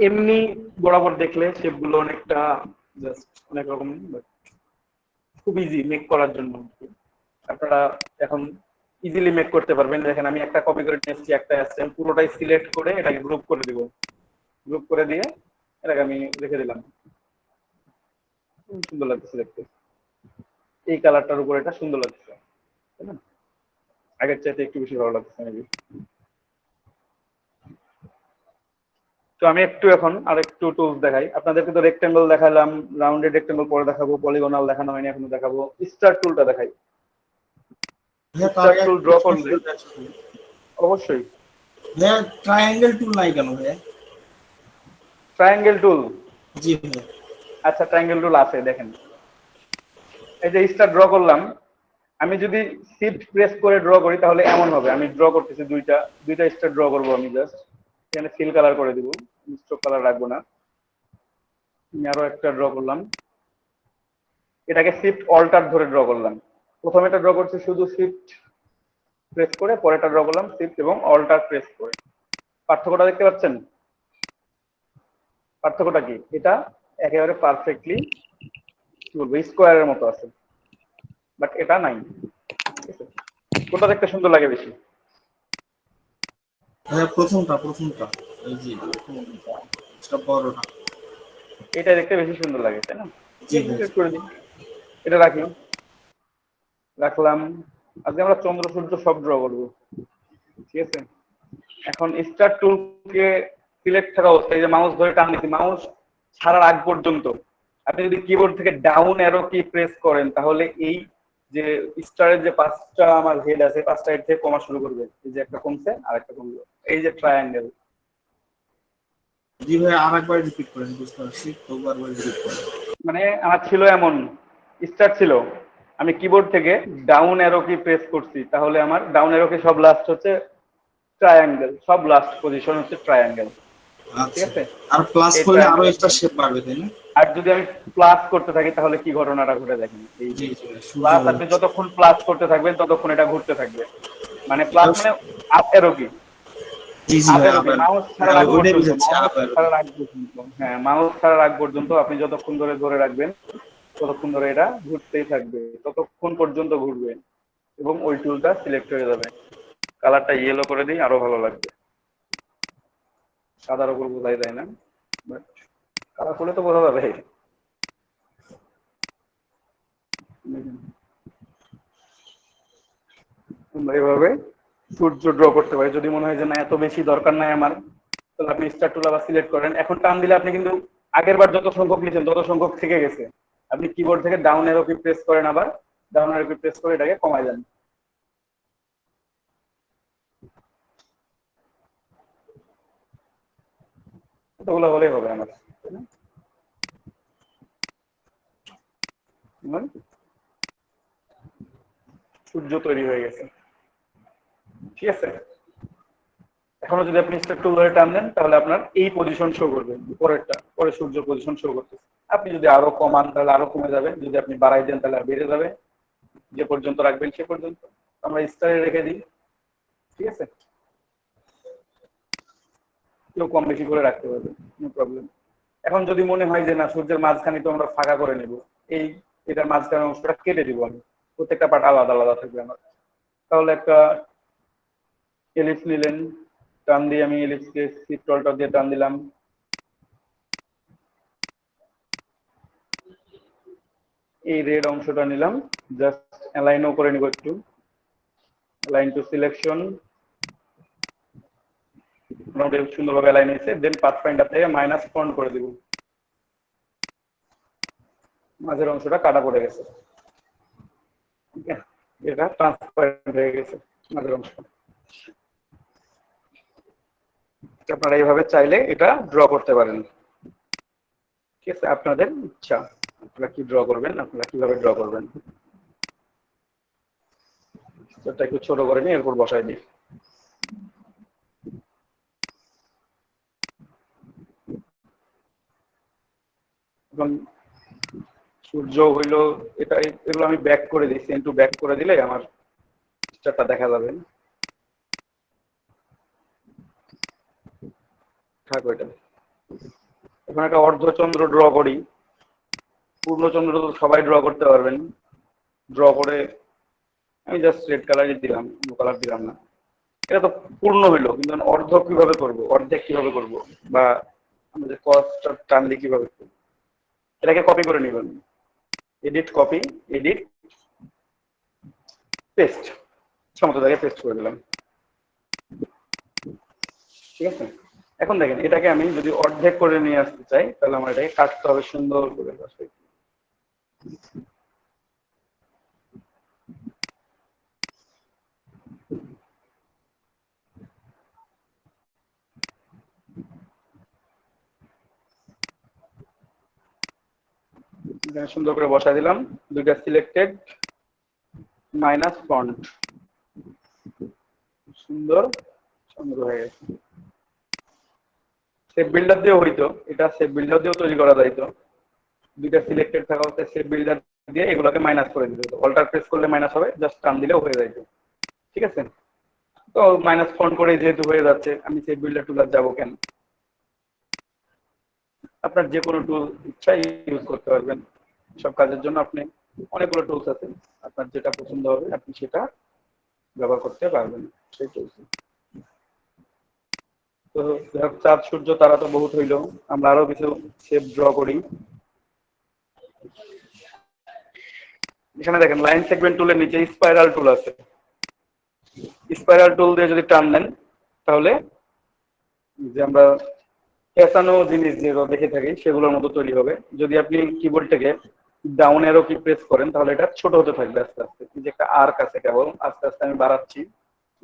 এমনি বরাবর দেখলে শেপগুলো অনেকটা জাস্ট অনেক রকম, খুব ইজি মেক করার জন্য। আপনারা এখন ইজিলি মেক করতে পারবেন। দেখেন আমি একটা কপি করে নিয়ে এসেছি, একটা আসছে, আমি পুরোটাই সিলেক্ট করে এটাকে গ্রুপ করে দিব। গ্রুপ করে দিয়ে এটাকে আমি রেখে দিলাম। সুন্দর লাগতেছে দেখতে, এই কালারটার উপর এটা সুন্দর লাগতেছে, তাই না? আগের চাইতে একটু বেশি ভালো লাগতেছে মেবি। তো আমি একটু এখন আর একটু টুলস দেখাই আপনাদেরকে। তো রেক্টেঙ্গল দেখালাম, রাউন্ডেড রেক্টেঙ্গল পরে দেখাবো, পলিগনাল দেখানো হয়নি এখনো, দেখাবো স্টার টুলটা দেখাই। স্টার টুল ড্র করলে অবশ্যই ভাইয়া ট্রায়াঙ্গেল টুল নাই কেন ভাইয়া? ট্রায়াঙ্গেল টুল, জি ভাইয়া। আচ্ছা ট্রায়াঙ্গেল টুল আছে, দেখেন এই যে স্টার ড্র করলাম, আমি যদি শিফট প্রেস করে ড্র করি তাহলে এমন হবে। আমি ড্র করতেছি দুইটা স্টার ড্র করবো। আমি জাস্ট এখানে ফিল কালার করে দিব, স্ট্রোক কালার রাখবো না। আমি আরো একটা ড্র করলাম, এটাকে শিফট অল্টার ধরে ড্র করলাম। প্রথমে এটা ড্র করছি শুধু শিফট প্রেস করে, পরেরটা ড্র করলাম শিফট এবং অল্টার প্রেস করে। পার্থক্যটা দেখতে পাচ্ছেন? পার্থক্যটা কি? এটা একেবারে পারফেক্টলি কি বলবো স্কোয়ারের মতো আছে, বাট এটা নাই। কোনটা দেখতে সুন্দর লাগে বেশি? ভাইয়া প্রথমটা এই যে এটা বড়টা, এটা দেখতে বেশি সুন্দর লাগে, তাই না? জি সিলেক্ট করে দিই, এটা রাখি, রাখলাম। আজকে আমরা চন্দ্র সূর্য সব ড্র করবো, ঠিক আছে? এখন স্টার টুলকে সিলেক্ট থাকা অবস্থায় যে মাউস ধরে টান দিচ্ছি, মাউস ছাড়ার আগ পর্যন্ত আপনি যদি কিবোর্ড থেকে ডাউন অ্যারো কি প্রেস করেন তাহলে এই যে স্টারের যে 5টা আমার হেড আছে, 5টা হেড থেকে কমা শুরু করবে। এই যে একটা কমছে আর একটা কমলো, এই যে ট্রায়াঙ্গেল। জি ভাইয়া আরেকবার রিপিট করেন, বুঝতে পারছি, তবুবার রিপিট করেন। মানে আমার ছিল এমন, স্টার ছিল, আমি কিবোর্ড থেকে ডাউন অ্যারো কি প্রেস করছি তাহলে আমার ডাউন অ্যারো কি সব লাস্ট হচ্ছে ট্রায়াঙ্গেল, সব লাস্ট পজিশন হচ্ছে ট্রায়াঙ্গেল, ঠিক আচ্ছা, আছে? আর প্লাস করলে আরো এক্সট্রা শেপ বাড়বে, তাই না? আর যদি আমি প্লাস করতে থাকি তাহলে কি ঘটনাটা ঘটে দেখেন, এই জি জি প্লাস আপনি যতক্ষণ প্লাস করতে থাকবেন ততক্ষণ এটা ঘুরতে থাকবে। মানে প্লাস মানে আপ অ্যারো কি, জি জি ভাইয়া আবার মাউস ছাড়ার আগ ওইটাই পর্যন্ত, বুঝাচ্ছি আবার। হ্যাঁ মাউস ছাড়ার আগ পর্যন্ত আপনি যতক্ষণ ধরে ধরে রাখবেন ততক্ষণ ধরে এটা ঘুরতেই থাকবে, ততক্ষণ পর্যন্ত ঘুরবে এবং ওই টুলটা সিলেক্ট হয়ে যাবে। কালারটা ইয়েলো করে দিই, আরো ভালো লাগবে। সাদার উপর বোঝাই যায় না, বাট কালার করলে তো বোঝা যাবে। আমরা এইভাবে সূর্য ড্র করতে পারি। যদি মনে হয় যে না এত বেশি দরকার নাই আমার, তাহলে আপনি স্টার টুল আবার সিলেক্ট করেন। এখন টান দিলে আপনি কিন্তু আগের বার যত সংখ্যক নিয়েছেন তত সংখ্যক থেকে গেছে। আপনি কিবোর্ড থেকে ডাউন অ্যারো কি প্রেস করেন, আবার ডাউন অ্যারো কি প্রেস করে এটাকে কমাই দেন। এতগুলো হলেই হবে আমার। সূর্য তৈরি হয়ে গেছে, ঠিক আছে। এখনো যদি আপনি স্টেপ টুল ধরে টান দেন তাহলে আপনার এই পজিশন শো করবে, পরে সূর্য পজিশন শো করতেছে। আপনি যদি আরো কমান তাহলে আরো কমে যাবে, যদি আপনি বাড়াই দেন তাহলে বেড়ে যাবে, যে পর্যন্ত রাখবেন সে পর্যন্ত। আমরা স্টারে রেখে দিই, ঠিক আছে। কেউ কম বেশি করে রাখতে পারবে, নো প্রবলেম। এখন যদি মনে হয় যে না সূর্যের মাঝখানে তো আমরা ফাঁকা করে নেব, এটার মাঝখানে অংশটা কেটে দিব আমি, প্রত্যেকটা পার্ট আলাদা আলাদা থাকবে আমার। তাহলে একটা এলিপস নিলেন, টান দিয়ে আমি এলিপসকে শিফট অল্টার দিয়ে টান দিলাম। এই রেড অংশটা নিলাম, জাস্ট অ্যালাইনও করে নিব একটু, অ্যালাইন টু সিলেকশন, মোটামুটি সুন্দরভাবে অ্যালাইন হয়েছে। দেন পাথফাইন্ডার থেকে মাইনাস ফন্ট করে দিব, মাঝের অংশটা কাটা পড়ে গেছে, এটা ট্রান্সপারেন্ট হয়ে গেছে মাঝের অংশ। আপনারা এইভাবে চাইলে এটা ড্র করতে পারেন, ঠিক আছে। আপনাদের ইচ্ছা আপনারা কি ড্র করবেন, আপনারা কিভাবে ড্র করবেন। এটা একটু ছোট করে নিয়ে এরপর বসাই দিই। এখন সূর্য হইলো এটা, এগুলো আমি ব্যাক করে দিই, সেন্ড টু ব্যাক করে দিলে আমার স্টারটা দেখা যাবে। থাকো এটা। এখন একটা অর্ধচন্দ্র ড্র করি। পূর্ণচন্দ্র তো সবাই ড্র করতে পারবেন। ড্র করে আমি জাস্ট রেড কালারই দিলাম, ব্লু কালার দিলাম না। এটা তো পূর্ণ হইলো, কিন্তু অর্ধ কিভাবে করব, অর্ধেক কিভাবে করব, বা আমাদের কস্টটা টানলে কিভাবে করব, এটাকে কপি করে নেবেন। এডিট কপি, এডিট পেস্ট, সমস্ত জায়গায় পেস্ট করে দিলাম, ঠিক আছে। এখন দেখেন এটাকে আমি যদি অর্ধেক করে নিয়ে আসতে চাই তাহলে আমার এটাকে কাটতে হবে সুন্দর করে। সুন্দর করে বসাই দিলাম, দুইটা সিলেক্টেড, মাইনাস ফন্ট, সুন্দর সুন্দর হয়ে গেছে। সেভ বিল্ডার দিয়েও হইতো, এটা সেভ বিল্ডার দিয়েও তৈরি করা যাইতো। দুইটা সিলেক্টেড থাকা হচ্ছে সেভ বিল্ডার দিয়ে এগুলোকে মাইনাস করে দিতে হতো। অল্টার প্রেস করলে মাইনাস হবে, জাস্ট টান দিলেও হয়ে যাইতো, ঠিক আছে। তো মাইনাস ফন্ট করে যেহেতু হয়ে যাচ্ছে, আমি সেভ বিল্ডার টুল আর যাবো কেন। আপনার যে কোনো টুল ইচ্ছা ইউজ করতে পারবেন সব কাজের জন্য। আপনি অনেকগুলো টুলস আছে, আপনার যেটা পছন্দ হবে আপনি সেটা ব্যবহার করতে পারবেন সেই টুলস। তো চাঁদ সূর্য তারা তো বহুত হইলো, আমরা আরো কিছু শেপ ড্র করি। এখানে দেখেন লাইন সেগমেন্ট টুলের নিচে স্পাইরাল টুল আছে। স্পাইরাল টুল দিয়ে যদি টান দেন তাহলে যে আমরা পেঁচানো জিনিস যেগুলো দেখে থাকি সেগুলোর মতো তৈরি হবে। যদি আপনি কিবোর্ড থেকে ডাউন অ্যারো কি প্রেস করেন তাহলে এটা ছোট হতে থাকবে আস্তে আস্তে। এই যে একটা আর্ক আছে, কেবল আস্তে আস্তে আমি বাড়াচ্ছি,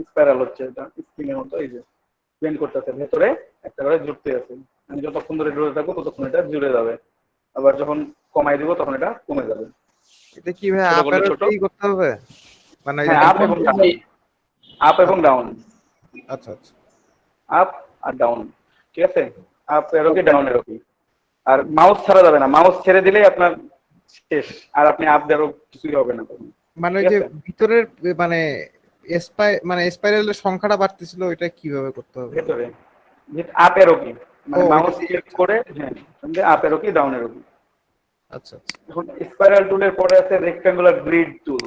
স্পাইরাল হচ্ছে, এটা স্প্রিং এর মতো এই যে প্লেন করতেছে, ভেতরে একটা করে জুড়তে আছে। আমি যতক্ষণ ধরে জুড়ে থাকবো ততক্ষণ এটা জুড়ে যাবে, আবার যখন কমাই দিব তখন এটা কমে যাবে। এটা কি ভাই আপ এর কি করতে হবে, মানে আপ এবং ডাউন। আচ্ছা আচ্ছা, আপ আর ডাউন, ঠিক আছে। আপ এরো কি ডাউন এরো কি, আর মাউস ছাড়া যাবে না, মাউস ছেড়ে দিলেই আপনার শেষ, আর আপনি আপ এরো কিছুই হবে না। মানে যে ভিতরের মানে স্পাইরালের সংখ্যাটা বাড়তেছিল ওইটা কিভাবে করতে হবে ভেতরে আপ এরো কি, মানে মাউস ক্লিক করে, হ্যাঁ আপ এরো কি ডাউন এরো কি। আচ্ছা আচ্ছা। এখন স্পাইরাল টুলের পরে আছে রেক্ট্যাঙ্গুলার গ্রিড টুল।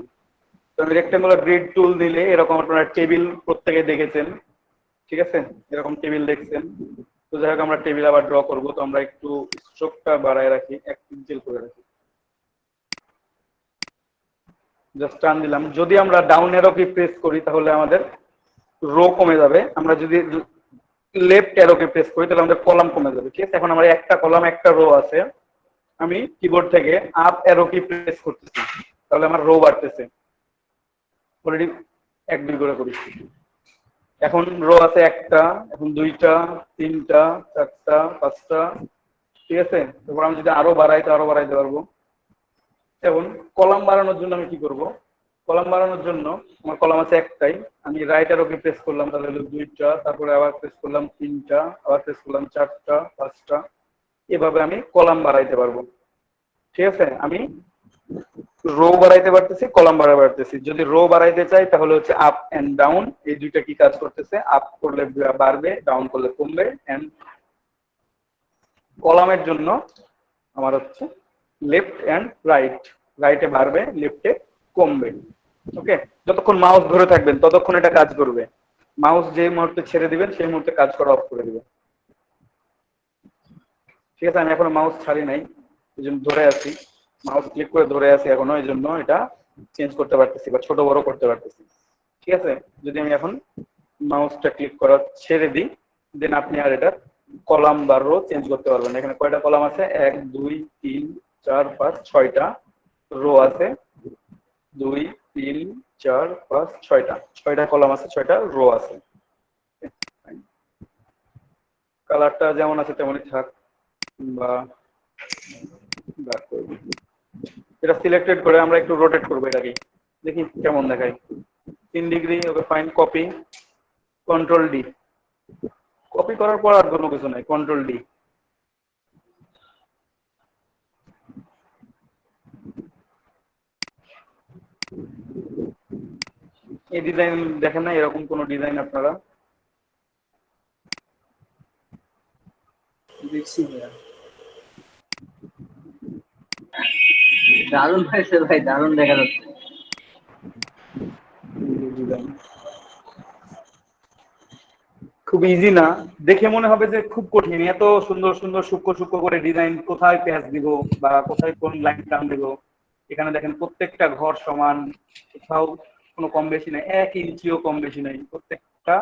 তো রেক্ট্যাঙ্গুলার গ্রিড টুল দিলে এরকম আপনারা টেবিল প্রত্যেকে দেখেছেন, ঠিক আছে, এরকম টেবিল দেখছেন। তো যাই হোক আমরা টেবিল আবার ড্র করবো, তো আমরা একটু স্ট্রোকটা বাড়ায় রাখি, 1 পিক্সেল করে রাখি, জাস্ট টান দিলাম। যদি আমরা ডাউন অ্যারো কি প্রেস করি তাহলে আমাদের রো কমে যাবে, আমরা যদি লেফট অ্যারো কি প্রেস করি তাহলে আমাদের কলাম কমে যাবে, ঠিক আছে। এখন আমার একটা কলাম একটা রো আছে, আমি কিবোর্ড থেকে আপ অ্যারো কি প্রেস করতেছি, তাহলে আমার রো বাড়তেছে। অলরেডি 1 2 করে করি। এখন রো আছে একটা, এখন 2টা 3টা 4টা 5টা, ঠিক আছে। তারপর আমি যদি আরো বাড়াই তো আরো বাড়াইতে পারবো। এখন কলাম বাড়ানোর জন্য আমি কি করব? কলাম বাড়ানোর জন্য আমার কলাম আছে একটাই, আমি রাইট অ্যারোকে প্রেস করলাম, তাহলে হলো 2টা, তারপরে আবার প্রেস করলাম 3টা, আবার প্রেস করলাম 4টা 5টা, এভাবে আমি কলাম বাড়াইতে পারবো। ঠিক আছে, আমি রো বাড়াইতে পারতেছি, কলাম বাড়াইতেছি। যদি রো বাড়াইতে চাই তাহলে হচ্ছে আপ এন্ড ডাউন, এই দুইটা কি কাজ করতেছে, আপ করলে বাড়বে, ডাউন করলে কমবে। এন্ড কলামের জন্য আমার হচ্ছে লেফট এন্ড রাইট, রাইটে বাড়বে, লেফটে কমবে। ওকে, যতক্ষণ মাউস ধরে থাকবেন ততক্ষণ এটা কাজ করবে। মাউস যে মুহূর্তে ছেড়ে দিবেন সেই মুহূর্তে কাজ করা অফ করে দিবেন। ঠিক আছে, আমি এখনো মাউস ছাড়ি নাই, এই জন্য ধরে আছি, মাউস ক্লিক করে ধরে আছি এখনো, এই জন্য এটা চেঞ্জ করতে পারতেছি বা ছোট বড় করতে পারতেছি। ঠিক আছে, যদি আমি এখন মাউসটা ক্লিক করা ছেড়ে দিই, দেন আপনি আর এটা কলাম বা রো চেঞ্জ করতে পারবেন। এখানে কয়টা কলাম আছে? 1 2 3 4 5 6টা। রো আছে 2 3 4 5 6টা কলাম আছে, 6টা রো আছে। কালারটা যেমন আছে তেমনই থাক, বা এটা সিলেক্টেড করে আমরা একটু রোটেট করবো এটাকে, দেখি কেমন দেখায়। 3 degree. Okay fine, copy, control D. Copy করার পর আর কোনো কিছু নাই, কন্ট্রোল ডি। এই ডিজাইন দেখেন না, এরকম কোন ডিজাইন আপনারা? দেখছি ভাইয়া। দারুণ হয়েছে ভাই, দারুণ দেখা যাচ্ছে। খুব ইজি না, দেখে মনে হবে যে খুব কঠিন। এত সুন্দর সুন্দর সূক্ষ্ম সূক্ষ্ম করে ডিজাইন, কোথায় প্যাচ দিব বা কোথায় কোন লাইন টান দিব। এখানে দেখেন প্রত্যেকটা ঘর সমান, কোথাও কোনো কম বেশি নাই, 1 ইঞ্চিও কম বেশি নাই। প্রত্যেকটা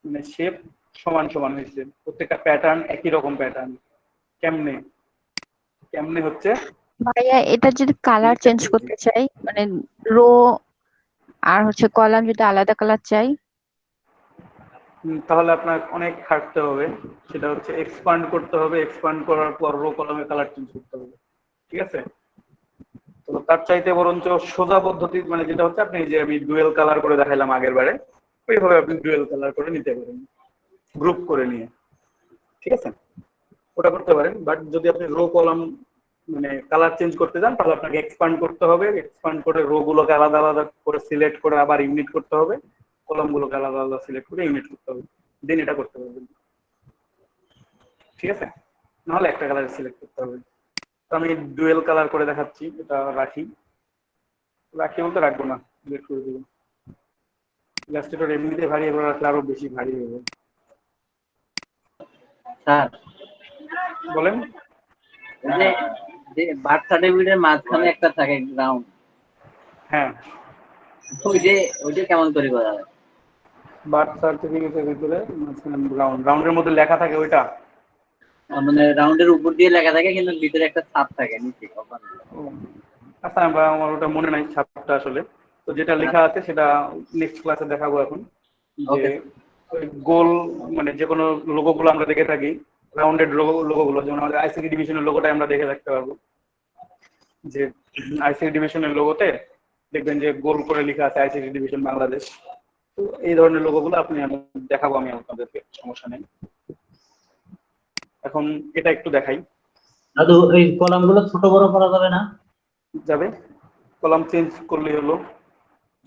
মানে শেপ সমান সমান হয়েছে, প্রত্যেকটা প্যাটার্ন একই রকম প্যাটার্ন। কেমনে কেমনে হচ্ছে? ভাইয়া এটা যদি কালার চেঞ্জ করতে চাই, মানে রো আর হচ্ছে কলাম যদি আলাদা কালার চাই, তাহলে আপনার অনেক খাটতে হবে। সেটা হচ্ছে এক্সপান্ড করতে হবে, এক্সপান্ড করার পর রো কলামের কালার চেঞ্জ করতে হবে। ঠিক আছে, তো তার চাইতে বরঞ্চ সোজা পদ্ধতি, মানে যেটা হচ্ছে আপনি যে আমি ডুয়েল কালার করে দেখাইলাম আগের বারে, ওইভাবে আপনি ডুয়েল কালার করে নিতে পারেন, গ্রুপ করে নিয়ে। ঠিক আছে, ওটা করতে পারেন। বাট যদি আপনি রো কলাম মানে কালার চেঞ্জ করতে চান তাহলে আপনাকে এক্সপান্ড করতে হবে, এক্সপান্ড করে রো গুলোকে আলাদা আলাদা করে সিলেক্ট করে আবার ইউনিট করতে হবে, কলাম গুলোকে আলাদা আলাদা সিলেক্ট করে ইউনিট করতে হবে, দেন এটা করতে পারবেন। ঠিক আছে, নাহলে একটা কালার সিলেক্ট করতে হবে। তো আমি ডুয়েল কালার করে দেখাচ্ছি, এটা রাখি, রাখি বলতে রাখবো না, ডিলিট করে দেবো। ইলাস্ট্রেটর এমনিতে ভারী, এবার রাখলে আরো বেশি ভারী হবে। স্যার বলেন। ওই যে যে বার্থ সার্টিফিকেটের মাঝখানে একটা থাকে গ্রাউন্ড, হ্যাঁ, ওইটা কেমন করে করা হয়? বার্থ সার্টিফিকেটের ভিতরে মাঝখানে রাউন্ডের মধ্যে লেখা থাকে ওইটা। মানে রাউন্ডের উপর দিয়ে লেখা থাকে কিন্তু ভিতরে একটা ছাপ থাকে নিচে। আচ্ছা, আমার ওটা মনে নাই ছাপটা আসলে। তো যেটা লেখা আছে সেটা নেক্সট ক্লাসে দেখাবো এখন। যে ওই গোল মানে যে কোনো লোগো গুলো আমরা দেখে থাকি, রাউন্ডেড লোগো গুলো, যেমন আমাদের আইসিটি ডিভিশনের লোগোটা আমরা দেখে রাখতে পারবো। যে আইসিটি ডিভিশনের লোগোতে দেখবেন যে গোল করে লেখা আছে আইসিটি ডিভিশন বাংলাদেশ। তো এই ধরনের লোগো গুলো আপনি দেখাবো আমি আপনাদেরকে, সমস্যা নেই। এখন এটা একটু দেখাই। দাদু এই কলাম গুলো ছোট বড় করা যাবে না? যাবে, কলাম চেঞ্জ করলেই হলো।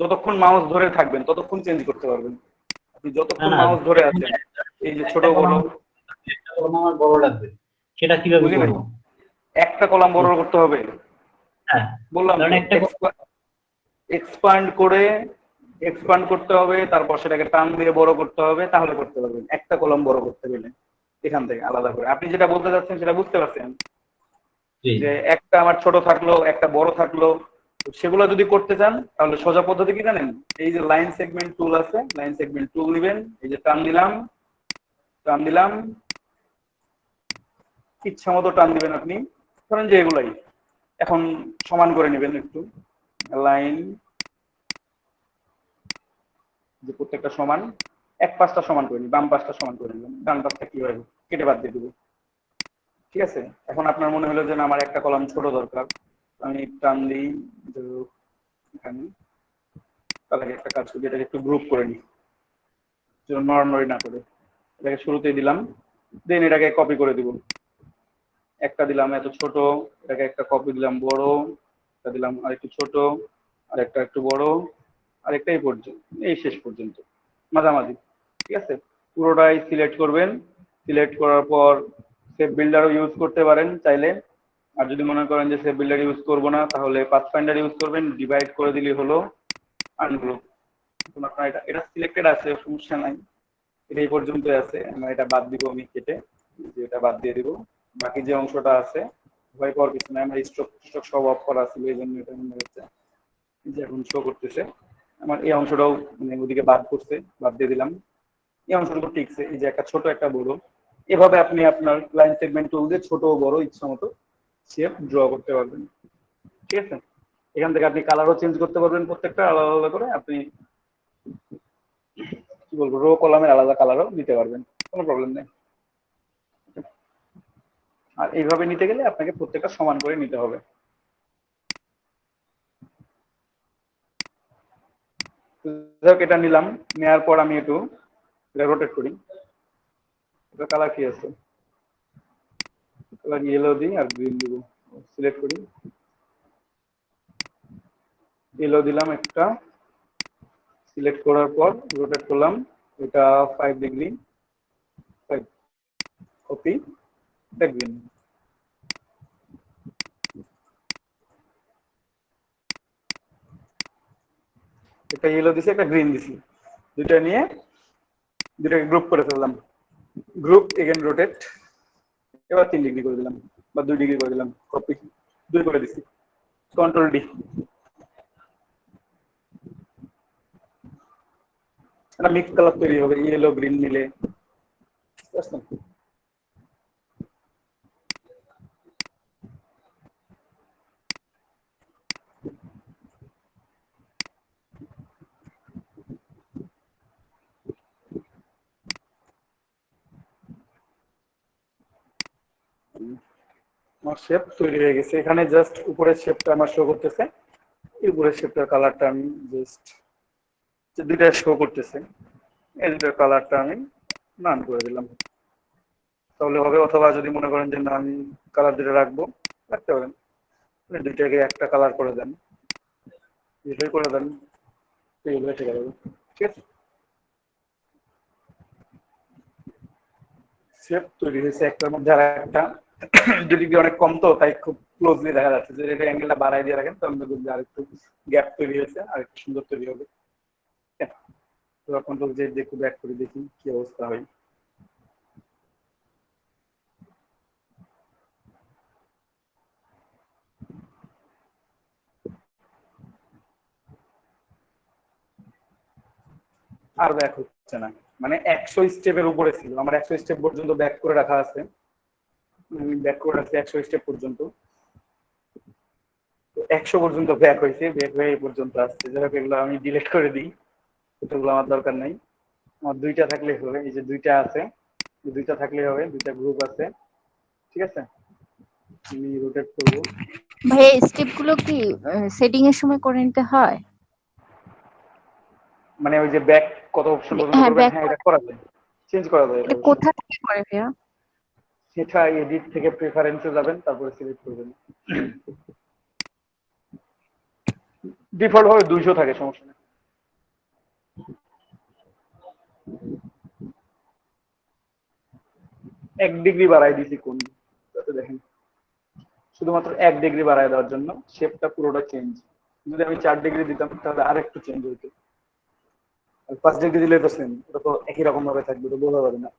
যতক্ষণ মাউস ধরে থাকবেন ততক্ষণ চেঞ্জ করতে পারবেন। আপনি যতক্ষণ মাউস ধরে আছেন, এই যে ছোট বড়, কলাম আমার বড় লাগবে, সেটা কিভাবে করব? একটা কলাম বড় করতে হবে। হ্যাঁ বললাম এক্সপান্ড করতে হবে, তারপর সেটাকে টান দিয়ে বড় করতে হবে, তাহলে করতে পারবেন একটা কলাম বড় করতে গেলে। এখান থেকে আলাদা করে আপনি যেটা বলতে চাচ্ছেন সেটা বুঝতে পারছেন? যে একটা আমার ছোট থাকলো, একটা বড় থাকলো, সেগুলো যদি করতে চান তাহলে সোজা পদ্ধতি কি জানেন? এই যে লাইন সেগমেন্ট টুল আছে, লাইন সেগমেন্ট টুল নেবেন, এই যে টান দিলাম, ইচ্ছা মতো টান দিবেন আপনি। ধরেন যে এগুলাই এখন সমান করে নেবেন একটু, লাইন যে প্রত্যেকটা সমান, এক পাশটা সমান করে নিই, বাম পাশটা সমান করে নিলাম, ডান পাশটা কি হবে কেটে বাদ দিয়ে দেবো। ঠিক আছে, এখন আপনার মনে হলো যে না আমার একটা কলাম ছোট দরকার, আমি টান দিই এখানে, তাহলে একটা কাজ করি, এটাকে একটু গ্রুপ করে নিই নড়ানড়ি না করে। এটাকে শুরুতেই দিলাম, দেন এটাকে কপি করে দিব, একটা দিলাম এত ছোট, এটাকে একটা কপি দিলাম বড়, একটা দিলাম আরেকটু ছোট, আরেকটা একটু বড়, আরেকটা এই পর্যন্ত, এই শেষ পর্যন্ত মাঝামাঝি। ঠিক আছে, পুরোটাই সিলেক্ট করবেন, সিলেক্ট করার পর সেভ বিল্ডারও ইউজ করতে পারেন চাইলে, আর যদি মনে করেন যে সেভ বিল্ডার ইউজ করবো না তাহলে পাথফাইন্ডার ইউজ করবেন, ডিভাইড করে দিলে হলো আনগ্রুপ। আপনার এটা সিলেক্টেড আছে, সমস্যা নাই, এটা এই পর্যন্তই আছে, আমরা এটা বাদ দিব, আমি কেটে এটা বাদ দিয়ে দিব। বাকি যে অংশটা আছে ভয় পাওয়ার কিছু নাই, আমার স্টক স্টক সব অফ করা ছিল, এই জন্য এটা মনে হচ্ছে যে এখন শো করতেছে। আমার এই অংশটাও মানে ওদিকে বাদ করছে, বাদ দিয়ে দিলাম। এই অংশটুকু ঠিকছে, এই যে একটা ছোট একটা বড়, এভাবে আপনি আপনার লাইন সেগমেন্ট টুল দিয়ে ছোট ও বড় ইচ্ছা মতো শেপ ড্র করতে পারবেন। ঠিক আছে, এখান থেকে আপনি কালারও চেঞ্জ করতে পারবেন, প্রত্যেকটা আলাদা আলাদা করে আপনি কি বলবো রো কলামের আলাদা কালারও দিতে পারবেন, কোনো প্রবলেম নেই। আর এইভাবে নিতে গেলে আপনাকে প্রত্যেকটা সমান করে নিতে হবে। এটা নিলাম, নেওয়ার পর আমি একটু এটা রোটেট করি, এটা কালার কি আছে, কালার ইয়েলো দিই আর গ্রিন দিব, সিলেক্ট করি, ইয়েলো দিলাম একটা, সিলেক্ট করার পর রোটেট করলাম, এটা 5 ডিগ্রি, কপি, এটা গ্রিন। একটা ইয়েলো দিছি, একটা গ্রিন দিছি, দুইটা নিয়ে দুটাকে গ্রুপ করে ফেললাম, গ্রুপ এগেন রোটেট, এবার 3 ডিগ্রি করে দিলাম বা 2 ডিগ্রি করে দিলাম, কপি 2 করে দিছি, কন্ট্রোল ডি, একটা মিক্স কালার তৈরি হবে ইয়েলো গ্রিন মিলে। আমার শেপ তৈরি হয়ে গেছে, এখানে জাস্ট উপরের শেপটা আমার শো করতেছে, এই উপরের শেপটার কালারটা আমি জাস্ট দুইটা শো করতেছে, এই দুটার কালারটা আমি নান করে দিলাম, তাহলে হবে। অথবা যদি মনে করেন যে না আমি কালার দুটো রাখবো, রাখতে পারেন, দুইটাকে একটা কালার করে দেন, এটাই করে দেন, এইগুলো ঠিক আছে। ঠিক আছে, শেপ তৈরি হয়েছে একটার মধ্যে আর একটা, যদি অনেক কম তো তাই খুব ক্লোজলি দেখা যাচ্ছে, যদি এটা অ্যাঙ্গেলটা বাড়াই দিয়ে রাখেন তাহলে দেখবেন আর একটু গ্যাপ তৈরি হয়েছে, আর একটু সুন্দর তৈরি হবে। কন্ট্রোল জেড দিয়ে একটু ব্যাক করে দেখি কি অবস্থা হয়। আর ব্যাক হচ্ছে না, মানে 100 স্টেপের উপরে ছিল, আমার 100 স্টেপ পর্যন্ত ব্যাক করে রাখা আছে, আমি ব্যাক করে রাখছি 100 স্টেপ পর্যন্ত, 100 পর্যন্ত ব্যাক হয়েছে, ব্যাক হয়ে এই পর্যন্ত আসছে। যাই হোক, এগুলো আমি ডিলিট করে দিই, এগুলো আমার দরকার নাই, আমার দুইটা থাকলেই হবে, এই যে দুইটা আছে, দুইটা থাকলেই হবে, দুইটা গ্রুপ আছে। ঠিক আছে, আমি রোটেট করবো। ভাই স্টেপ গুলো কি সেটিং এর সময় করে নিতে হয়? মানে ওই যে ব্যাক কত অপশন পর্যন্ত হ্যাঁ, করবেন, হ্যাঁ এটা করা যায়, চেঞ্জ করা যায় এটা এটা অবশ্য। কোথা থেকে করে ভাইয়া? সেটা এডিট থেকে প্রেফারেন্সে যাবেন, তারপরে সিলেক্ট করবেন, ডিফল্ট ভাবে 200 থাকে, সমস্যা নেই। এক ডিগ্রি বাড়াই দিছি কোন, দেখেন শুধুমাত্র 1 ডিগ্রি বাড়ায় দেওয়ার জন্য শেপটা পুরোটা চেঞ্জ। যদি আমি 4 ডিগ্রি দিতাম তাহলে আর একটু চেঞ্জ হইতো, আর 5 ডিগ্রি দিলে তো সেম, এটা তো একই রকম ভাবে থাকবে, তো বোঝা যাবে না।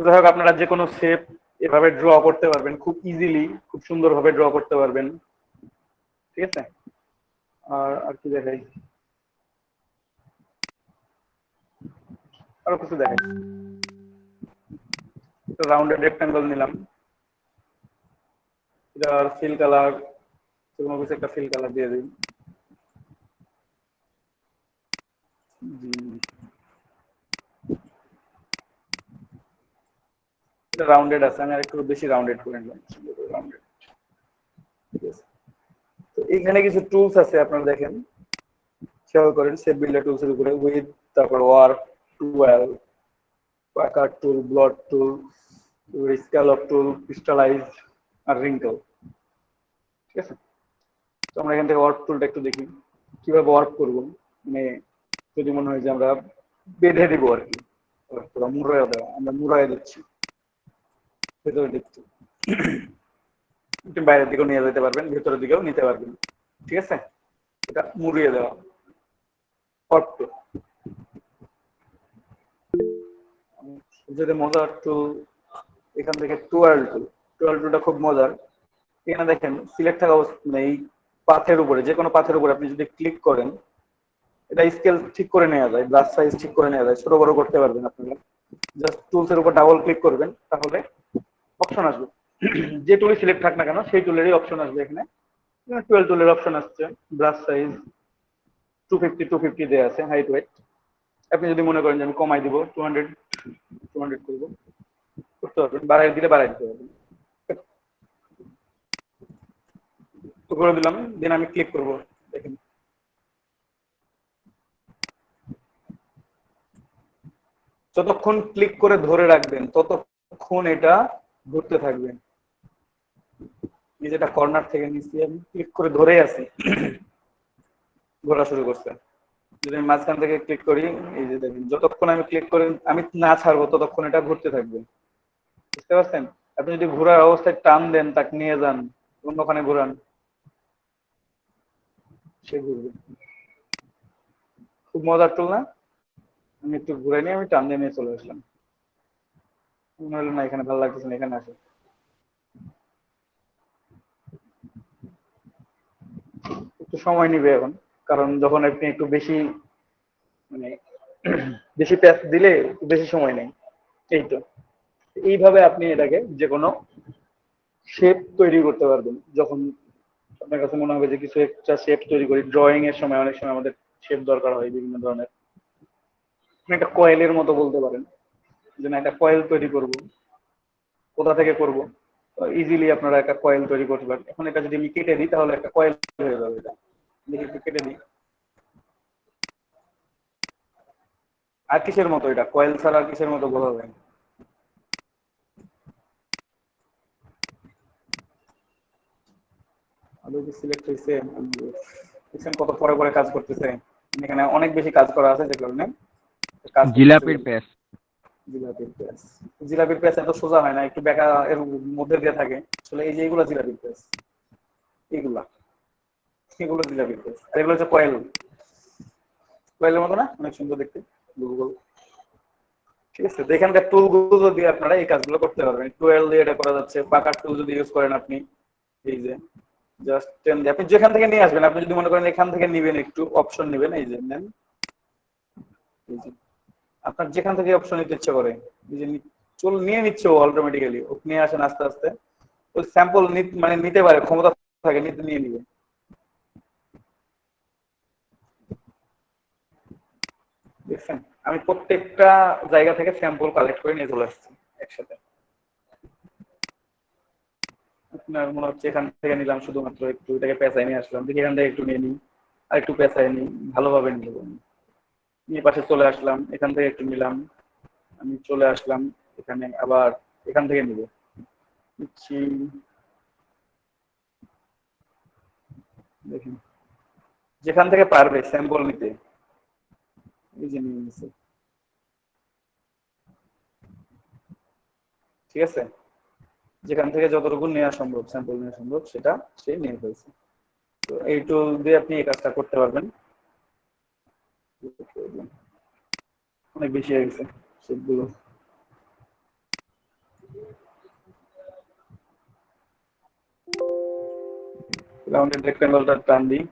যাই হোক, আপনারা যে কোনো শেপ এভাবে ড্র করতে পারবেন খুব ইজিলি, খুব সুন্দরভাবে ড্র করতে পারবেন। ঠিক আছে, আর কি দেখাই, আরো কিছু দেখাই, রাউন্ডেড রেক্টাঙ্গল নিলাম, এটার ফিল কালার কোনো কিছু একটা ফিল কালার দিয়ে দিন। এটা রাউন্ডেড আছে, আমি আরেকটু বেশি রাউন্ডেড করে নিলাম। রাউন্ডেড। তো এখানে কিছু টুলস আছে আপনারা দেখেন, খেয়াল করেন শেপ বিল্ডার টুলস এর উপরে উইথ, তারপর ওয়ার্ক, টুয়েল, পাকার টুল, ব্লট টুল, স্ক্যালপ টুল, ক্রিস্টালাইজ আর রিঙ্কল। ঠিক আছে, তো আমরা এখান থেকে ওয়ার্ক টুলটা একটু দেখি কিভাবে ওয়ার্ক করবো। মানে যদি মনে হয় যে আমরা বেঁধে দিব আর কি, পুরো মুড়াইয়া দেওয়া, আমরা মুড়াইয়া দিচ্ছি ভেতরের দিকটা। বাইরের দিকেও নিয়ে যেতে পারবেন, ভেতরের দিকেও নিতে পারবেন। ঠিক আছে, এটা মুড়িয়ে দেওয়া ওয়ার্ক টুল। যদি মজার টুল এখান থেকে টুয়েল টুলটা খুব মজার। এখানে দেখেন সিলেক্ট থাকা অবস্থা এই পাথের উপরে, যে কোনো পাথের উপরে আপনি যদি ক্লিক করেন, এটা স্কেল ঠিক করে নেওয়া যায়, ব্রাশ সাইজ ঠিক করে নেওয়া যায়, ছোট বড় করতে পারবেন আপনারা। জাস্ট টুলস এর উপর ডাবল ক্লিক করবেন, তাহলে অপশন আসবে, যে টুল সিলেক্ট থাক না কেন সেই টুলেরই অপশন আসবে। এখানে 12 টুলের অপশন আসছে, ব্রাশ সাইজ 250 দেয়া আছে, হাইট ওয়েট। আপনি যদি মনে করেন যে আমি কমাই দিব, 200 করব, করতে পারবেন, বাড়াই দিতে পারবেন। তো করে দিলাম, দেন আমি ক্লিক করব। দেখেন যতক্ষণ ক্লিক করে ধরে রাখবেন ততক্ষণ এটা ঘুরতে থাকবে। এই যেটা কর্নার থেকে নিচ্ছি, আমি ক্লিক করে ধরে আছি, ঘোরা শুরু করছে। যদি আমি মাঝখান থেকে ক্লিক করি, এই যে দেখেন যতক্ষণ আমি ক্লিক করে আমি না ছাড়বো ততক্ষণ এটা ঘুরতে থাকবে। বুঝতে পারছেন? আপনি যদি ঘোরার অবস্থায় টান দেন, তাকে নিয়ে যান অন্যখানে ঘোরান, সে ঘুরবে। খুব মজার টুল না? আমি একটু ঘুরে নিয়ে আমি টান দিয়ে নিয়ে চলে আসলাম। মনে হলো না এখানে ভালো লাগতেছে না, এখানে আসে। একটু সময় নিবে এখন, কারণ যখন আপনি একটু বেশি মানে বেশি প্যাচ দিলে একটু বেশি সময় নেই। এই তো এইভাবে আপনি এটাকে যে কোনো শেপ তৈরি করতে পারবেন। যখন আপনার কাছে মনে হবে যে কিছু একটা শেপ তৈরি করি, ড্রয়িং এর সময় অনেক সময় আমাদের শেপ দরকার হয় বিভিন্ন ধরনের। একটা কয়েলের মতো বলতে পারেন, যে না একটা কয়েল তৈরি করব, কোথা থেকে করব, ইজিলি আপনারা একটা কয়েল তৈরি করতে পারেন। এখন এটা যদি আমি কেটে দিই তাহলে একটা কয়েল হয়ে যাবে। এটা দেখি একটু কেটে দিই। আর কিসের মতো এটা, কয়েল ছাড়া আর কিসের মতো বোঝা যায়? আদৌ কি সিলেক্ট হয়েছে? দেখছেন কত পরে পরে কাজ করতেছে। এখানে অনেক বেশি কাজ করা আছে, যে কারণে জিলাপির পেস্ট। জিলাপির পেঁয়াজ এত সোজা হয় না, একটু বেঁকা এর মধ্যে দিয়ে থাকে। আসলে এই যে এগুলো জিলাপির পেঁয়াজ, এগুলো জিলাপির পেঁয়াজ। আর এগুলো হচ্ছে কয়েলের মতো না, অনেক সুন্দর দেখতে, গুগল। ঠিক আছে, তো এখানকার টুল গুলো দিয়ে আপনারা এই কাজগুলো করতে পারবেন। টুয়েল দিয়ে এটা করা যাচ্ছে। পাকার টুল যদি ইউজ করেন আপনি, এই যে জাস্ট টেন দিয়ে আপনি যেখান থেকে নিয়ে আসবেন। আপনি যদি মনে করেন এখান থেকে নিবেন, একটু অপশন নেবেন, এই যে নেন, এই যে আপনার যেখান থেকে অপশন নিতে ইচ্ছে করে, এই যে চুল নিয়ে নিচ্ছে ও অটোমেটিক্যালি। ও নিয়ে আসেন আস্তে আস্তে, ওই স্যাম্পল মানে নিতে পারে, ক্ষমতা থাকে, নিতে নিয়ে নিবে। দেখছেন আমি প্রত্যেকটা জায়গা থেকে স্যাম্পল কালেক্ট করে নিয়ে চলে আসছি একসাথে। আপনার মনে হচ্ছে এখান থেকে নিলাম শুধুমাত্র একটু, এটাকে পেঁচাই নিয়ে আসলাম, দেখি এখান থেকে একটু নিয়ে নিই, আর একটু পেঁচাই নিই, ভালোভাবে নিব। নিয়ে পাশে চলে আসলাম, এখান থেকে একটু নিলাম, আমি চলে আসলাম এখানে, আবার এখান থেকে নিব, নিচ্ছি। দেখুন যেখান থেকে পারবে স্যাম্পল নিতে, এই যে নিয়ে নিচ্ছে। ঠিক আছে, যেখান থেকে যতটুকু নেওয়া সম্ভব, স্যাম্পল নেওয়া সম্ভব, সেটা সে নিয়ে ফেলছে। তো এই টুল দিয়ে আপনি এই কাজটা করতে পারবেন। অনেক বেশি হয়ে গেছে সবগুলো। রাউন্ডেড রেক্ট্যাঙ্গলটা টান দিই,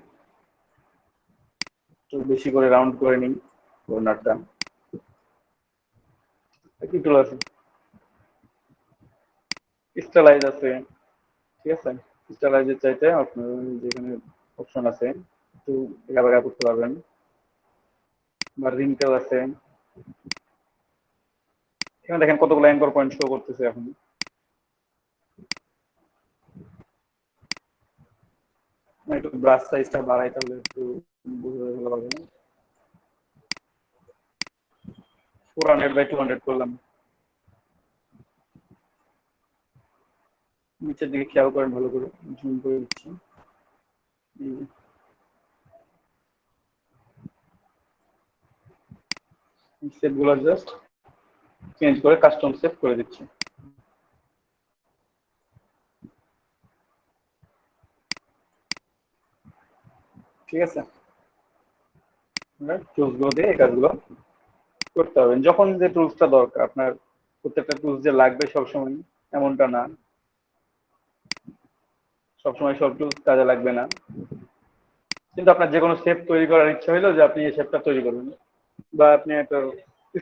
একটু বেশি করে রাউন্ড করে নিই কর্নারটা। কি টুল আছে? ক্রিস্টালাইজ আছে, ঠিক আছে। স্টাইলাইজের চাইতে আপনার যেখানে অপশন আছে একটু এগাবাগা করতে পারবেন, বা রিংটেল আছে। এখানে দেখেন কতগুলো অ্যাঙ্কর পয়েন্ট শো করতেছে এখন। একটু ব্রাশ সাইজটা বাড়াই তাহলে একটু বুঝতে ভালো হবে। 400/200 করলাম। নিচের দিকে খেয়াল করেন ভালো করে, জুম করে দিচ্ছি। সেট গুলো জাস্ট চেঞ্জ করে কাস্টম সেট করে দিচ্ছি। ঠিক আছে, টুলস গুলো দিয়ে এই কাজগুলো করতে হবে। যখন যে টুলসটা দরকার আপনার, প্রত্যেকটা টুলস যে লাগবে সবসময় এমনটা না, সবসময় সব টুলস কাজে লাগবে না। কিন্তু আপনার যে কোনো শেপ তৈরি করার ইচ্ছা হইলো যে আপনি এই শেপটা তৈরি করবেন, বা আপনি একটা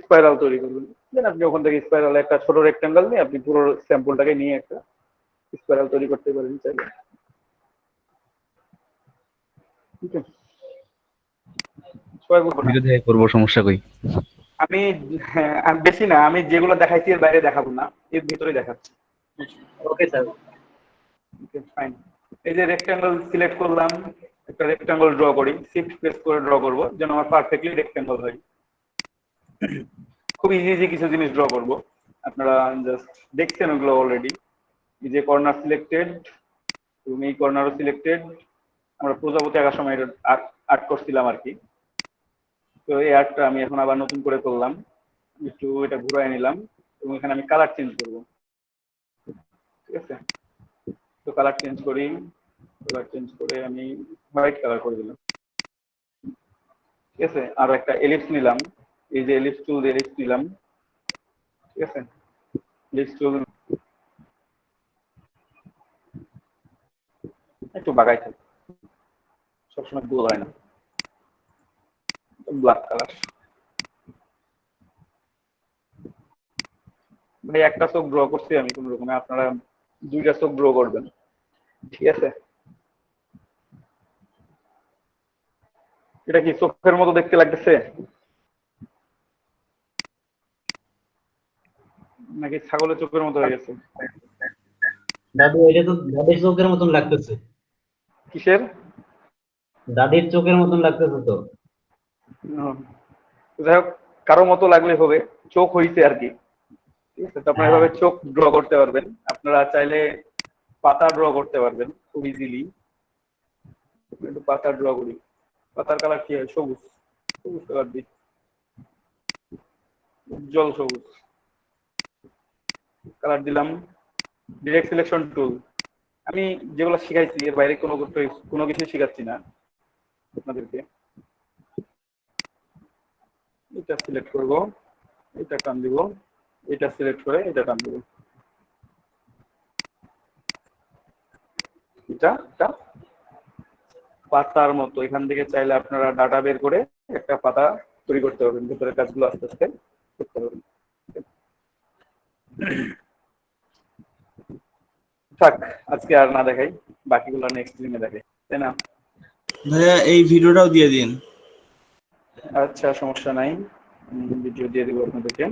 স্পাইরাল তৈরি করবেন, দেন আপনি ওখান থেকে স্পাইরাল একটা ছোট রেক্টেঙ্গেল নিয়ে আপনি পুরো স্যাম্পলটাকে নিয়ে একটা স্পাইরাল তৈরি করতে পারেন চাইলে। ঠিক আছে, সবাই বুঝবেন না। বিরোধী করবো, সমস্যা কই? আমি আমি বেশি না, আমি যেগুলো দেখাইছি এর বাইরে দেখাবো না, এর ভিতরেই দেখাচ্ছি। Okay sir. ফাইন। এই যে রেক্টেঙ্গেল সিলেক্ট করলাম, একটা রেক্টেঙ্গেল ড্র করি, শিফট প্রেস করে ড্র করব যেন আমার পারফেক্টলি রেক্টেঙ্গেল হয়। খুব ইজি কিছু জিনিস ড্র করব, আপনারা জাস্ট দেখছেন ওগুলো অলরেডি। এই যে কর্নার সিলেক্টেড এবং এই কর্নারও সিলেক্টেড, আমরা প্রজাপতি আঁকার সময় আর্ট করছিলাম আর কি। তো এই আর্টটা আমি এখন আবার নতুন করে করলাম, একটু এটা ঘুরাই নিলাম এবং এখানে আমি কালার চেঞ্জ করব। ঠিক আছে, তো কালার চেঞ্জ করি, কালার চেঞ্জ করে আমি হোয়াইট কালার করে দিলাম। ঠিক আছে, আর একটা এলিপস নিলাম, এই যে এলিপস টুল দিয়ে এলিপস নিলাম। ঠিক আছে, এলিপস টুল একটু বাগাই থাকে, সবসময় গোল হয় না, ব্ল্যাক কালার। ভাই একটা চোখ ড্র করছি আমি কোন রকমে, আপনারা দুইটা চোখ ড্র করবেন। ঠিক আছে, এটা কি চোখের মতো দেখতে লাগতেছে নাকি ছাগলের চোখের মতো হয়ে গেছে? দাদু, এটা তো দাদির চোখের মতন লাগতেছে। কিসের? দাদির চোখের মতন লাগতেছে তো। যাই হোক, কারো মতো লাগলে হবে, চোখ হইছে আর কি। ঠিক আছে, তো আপনারা এভাবে চোখ ড্র করতে পারবেন। আপনারা চাইলে পাতা ড্র করতে পারবেন খুব ইজিলি। একটু পাতা ড্র করি, পাতার কালার কি হয়? সবুজ, সবুজ কালার দিই, উজ্জ্বল সবুজ কালার দিলাম। ডিরেক্ট সিলেকশন টুল, আমি যেগুলো শিখাইছি এর বাইরে কোনো কিছু শিখাচ্ছি না আপনাদেরকে। এটা সিলেক্ট করব, এটা টান দিব, এটা সিলেক্ট করে এটা টান দিব। এটা পাতার মতো, এখান থেকে চাইলে আপনারা ডাটা বের করে একটা পাতা তৈরি করতে পারবেন, ভেতরের কাজগুলো আস্তে আস্তে করতে পারবেন। থাক, আজকে আর না দেখাই, বাকিগুলো নেক্সট দিনে দেখাই, তাই না? ভাইয়া এই ভিডিওটাও দিয়ে দিন। আচ্ছা, সমস্যা নাই, ভিডিও দিয়ে দিব আপনাদেরকে।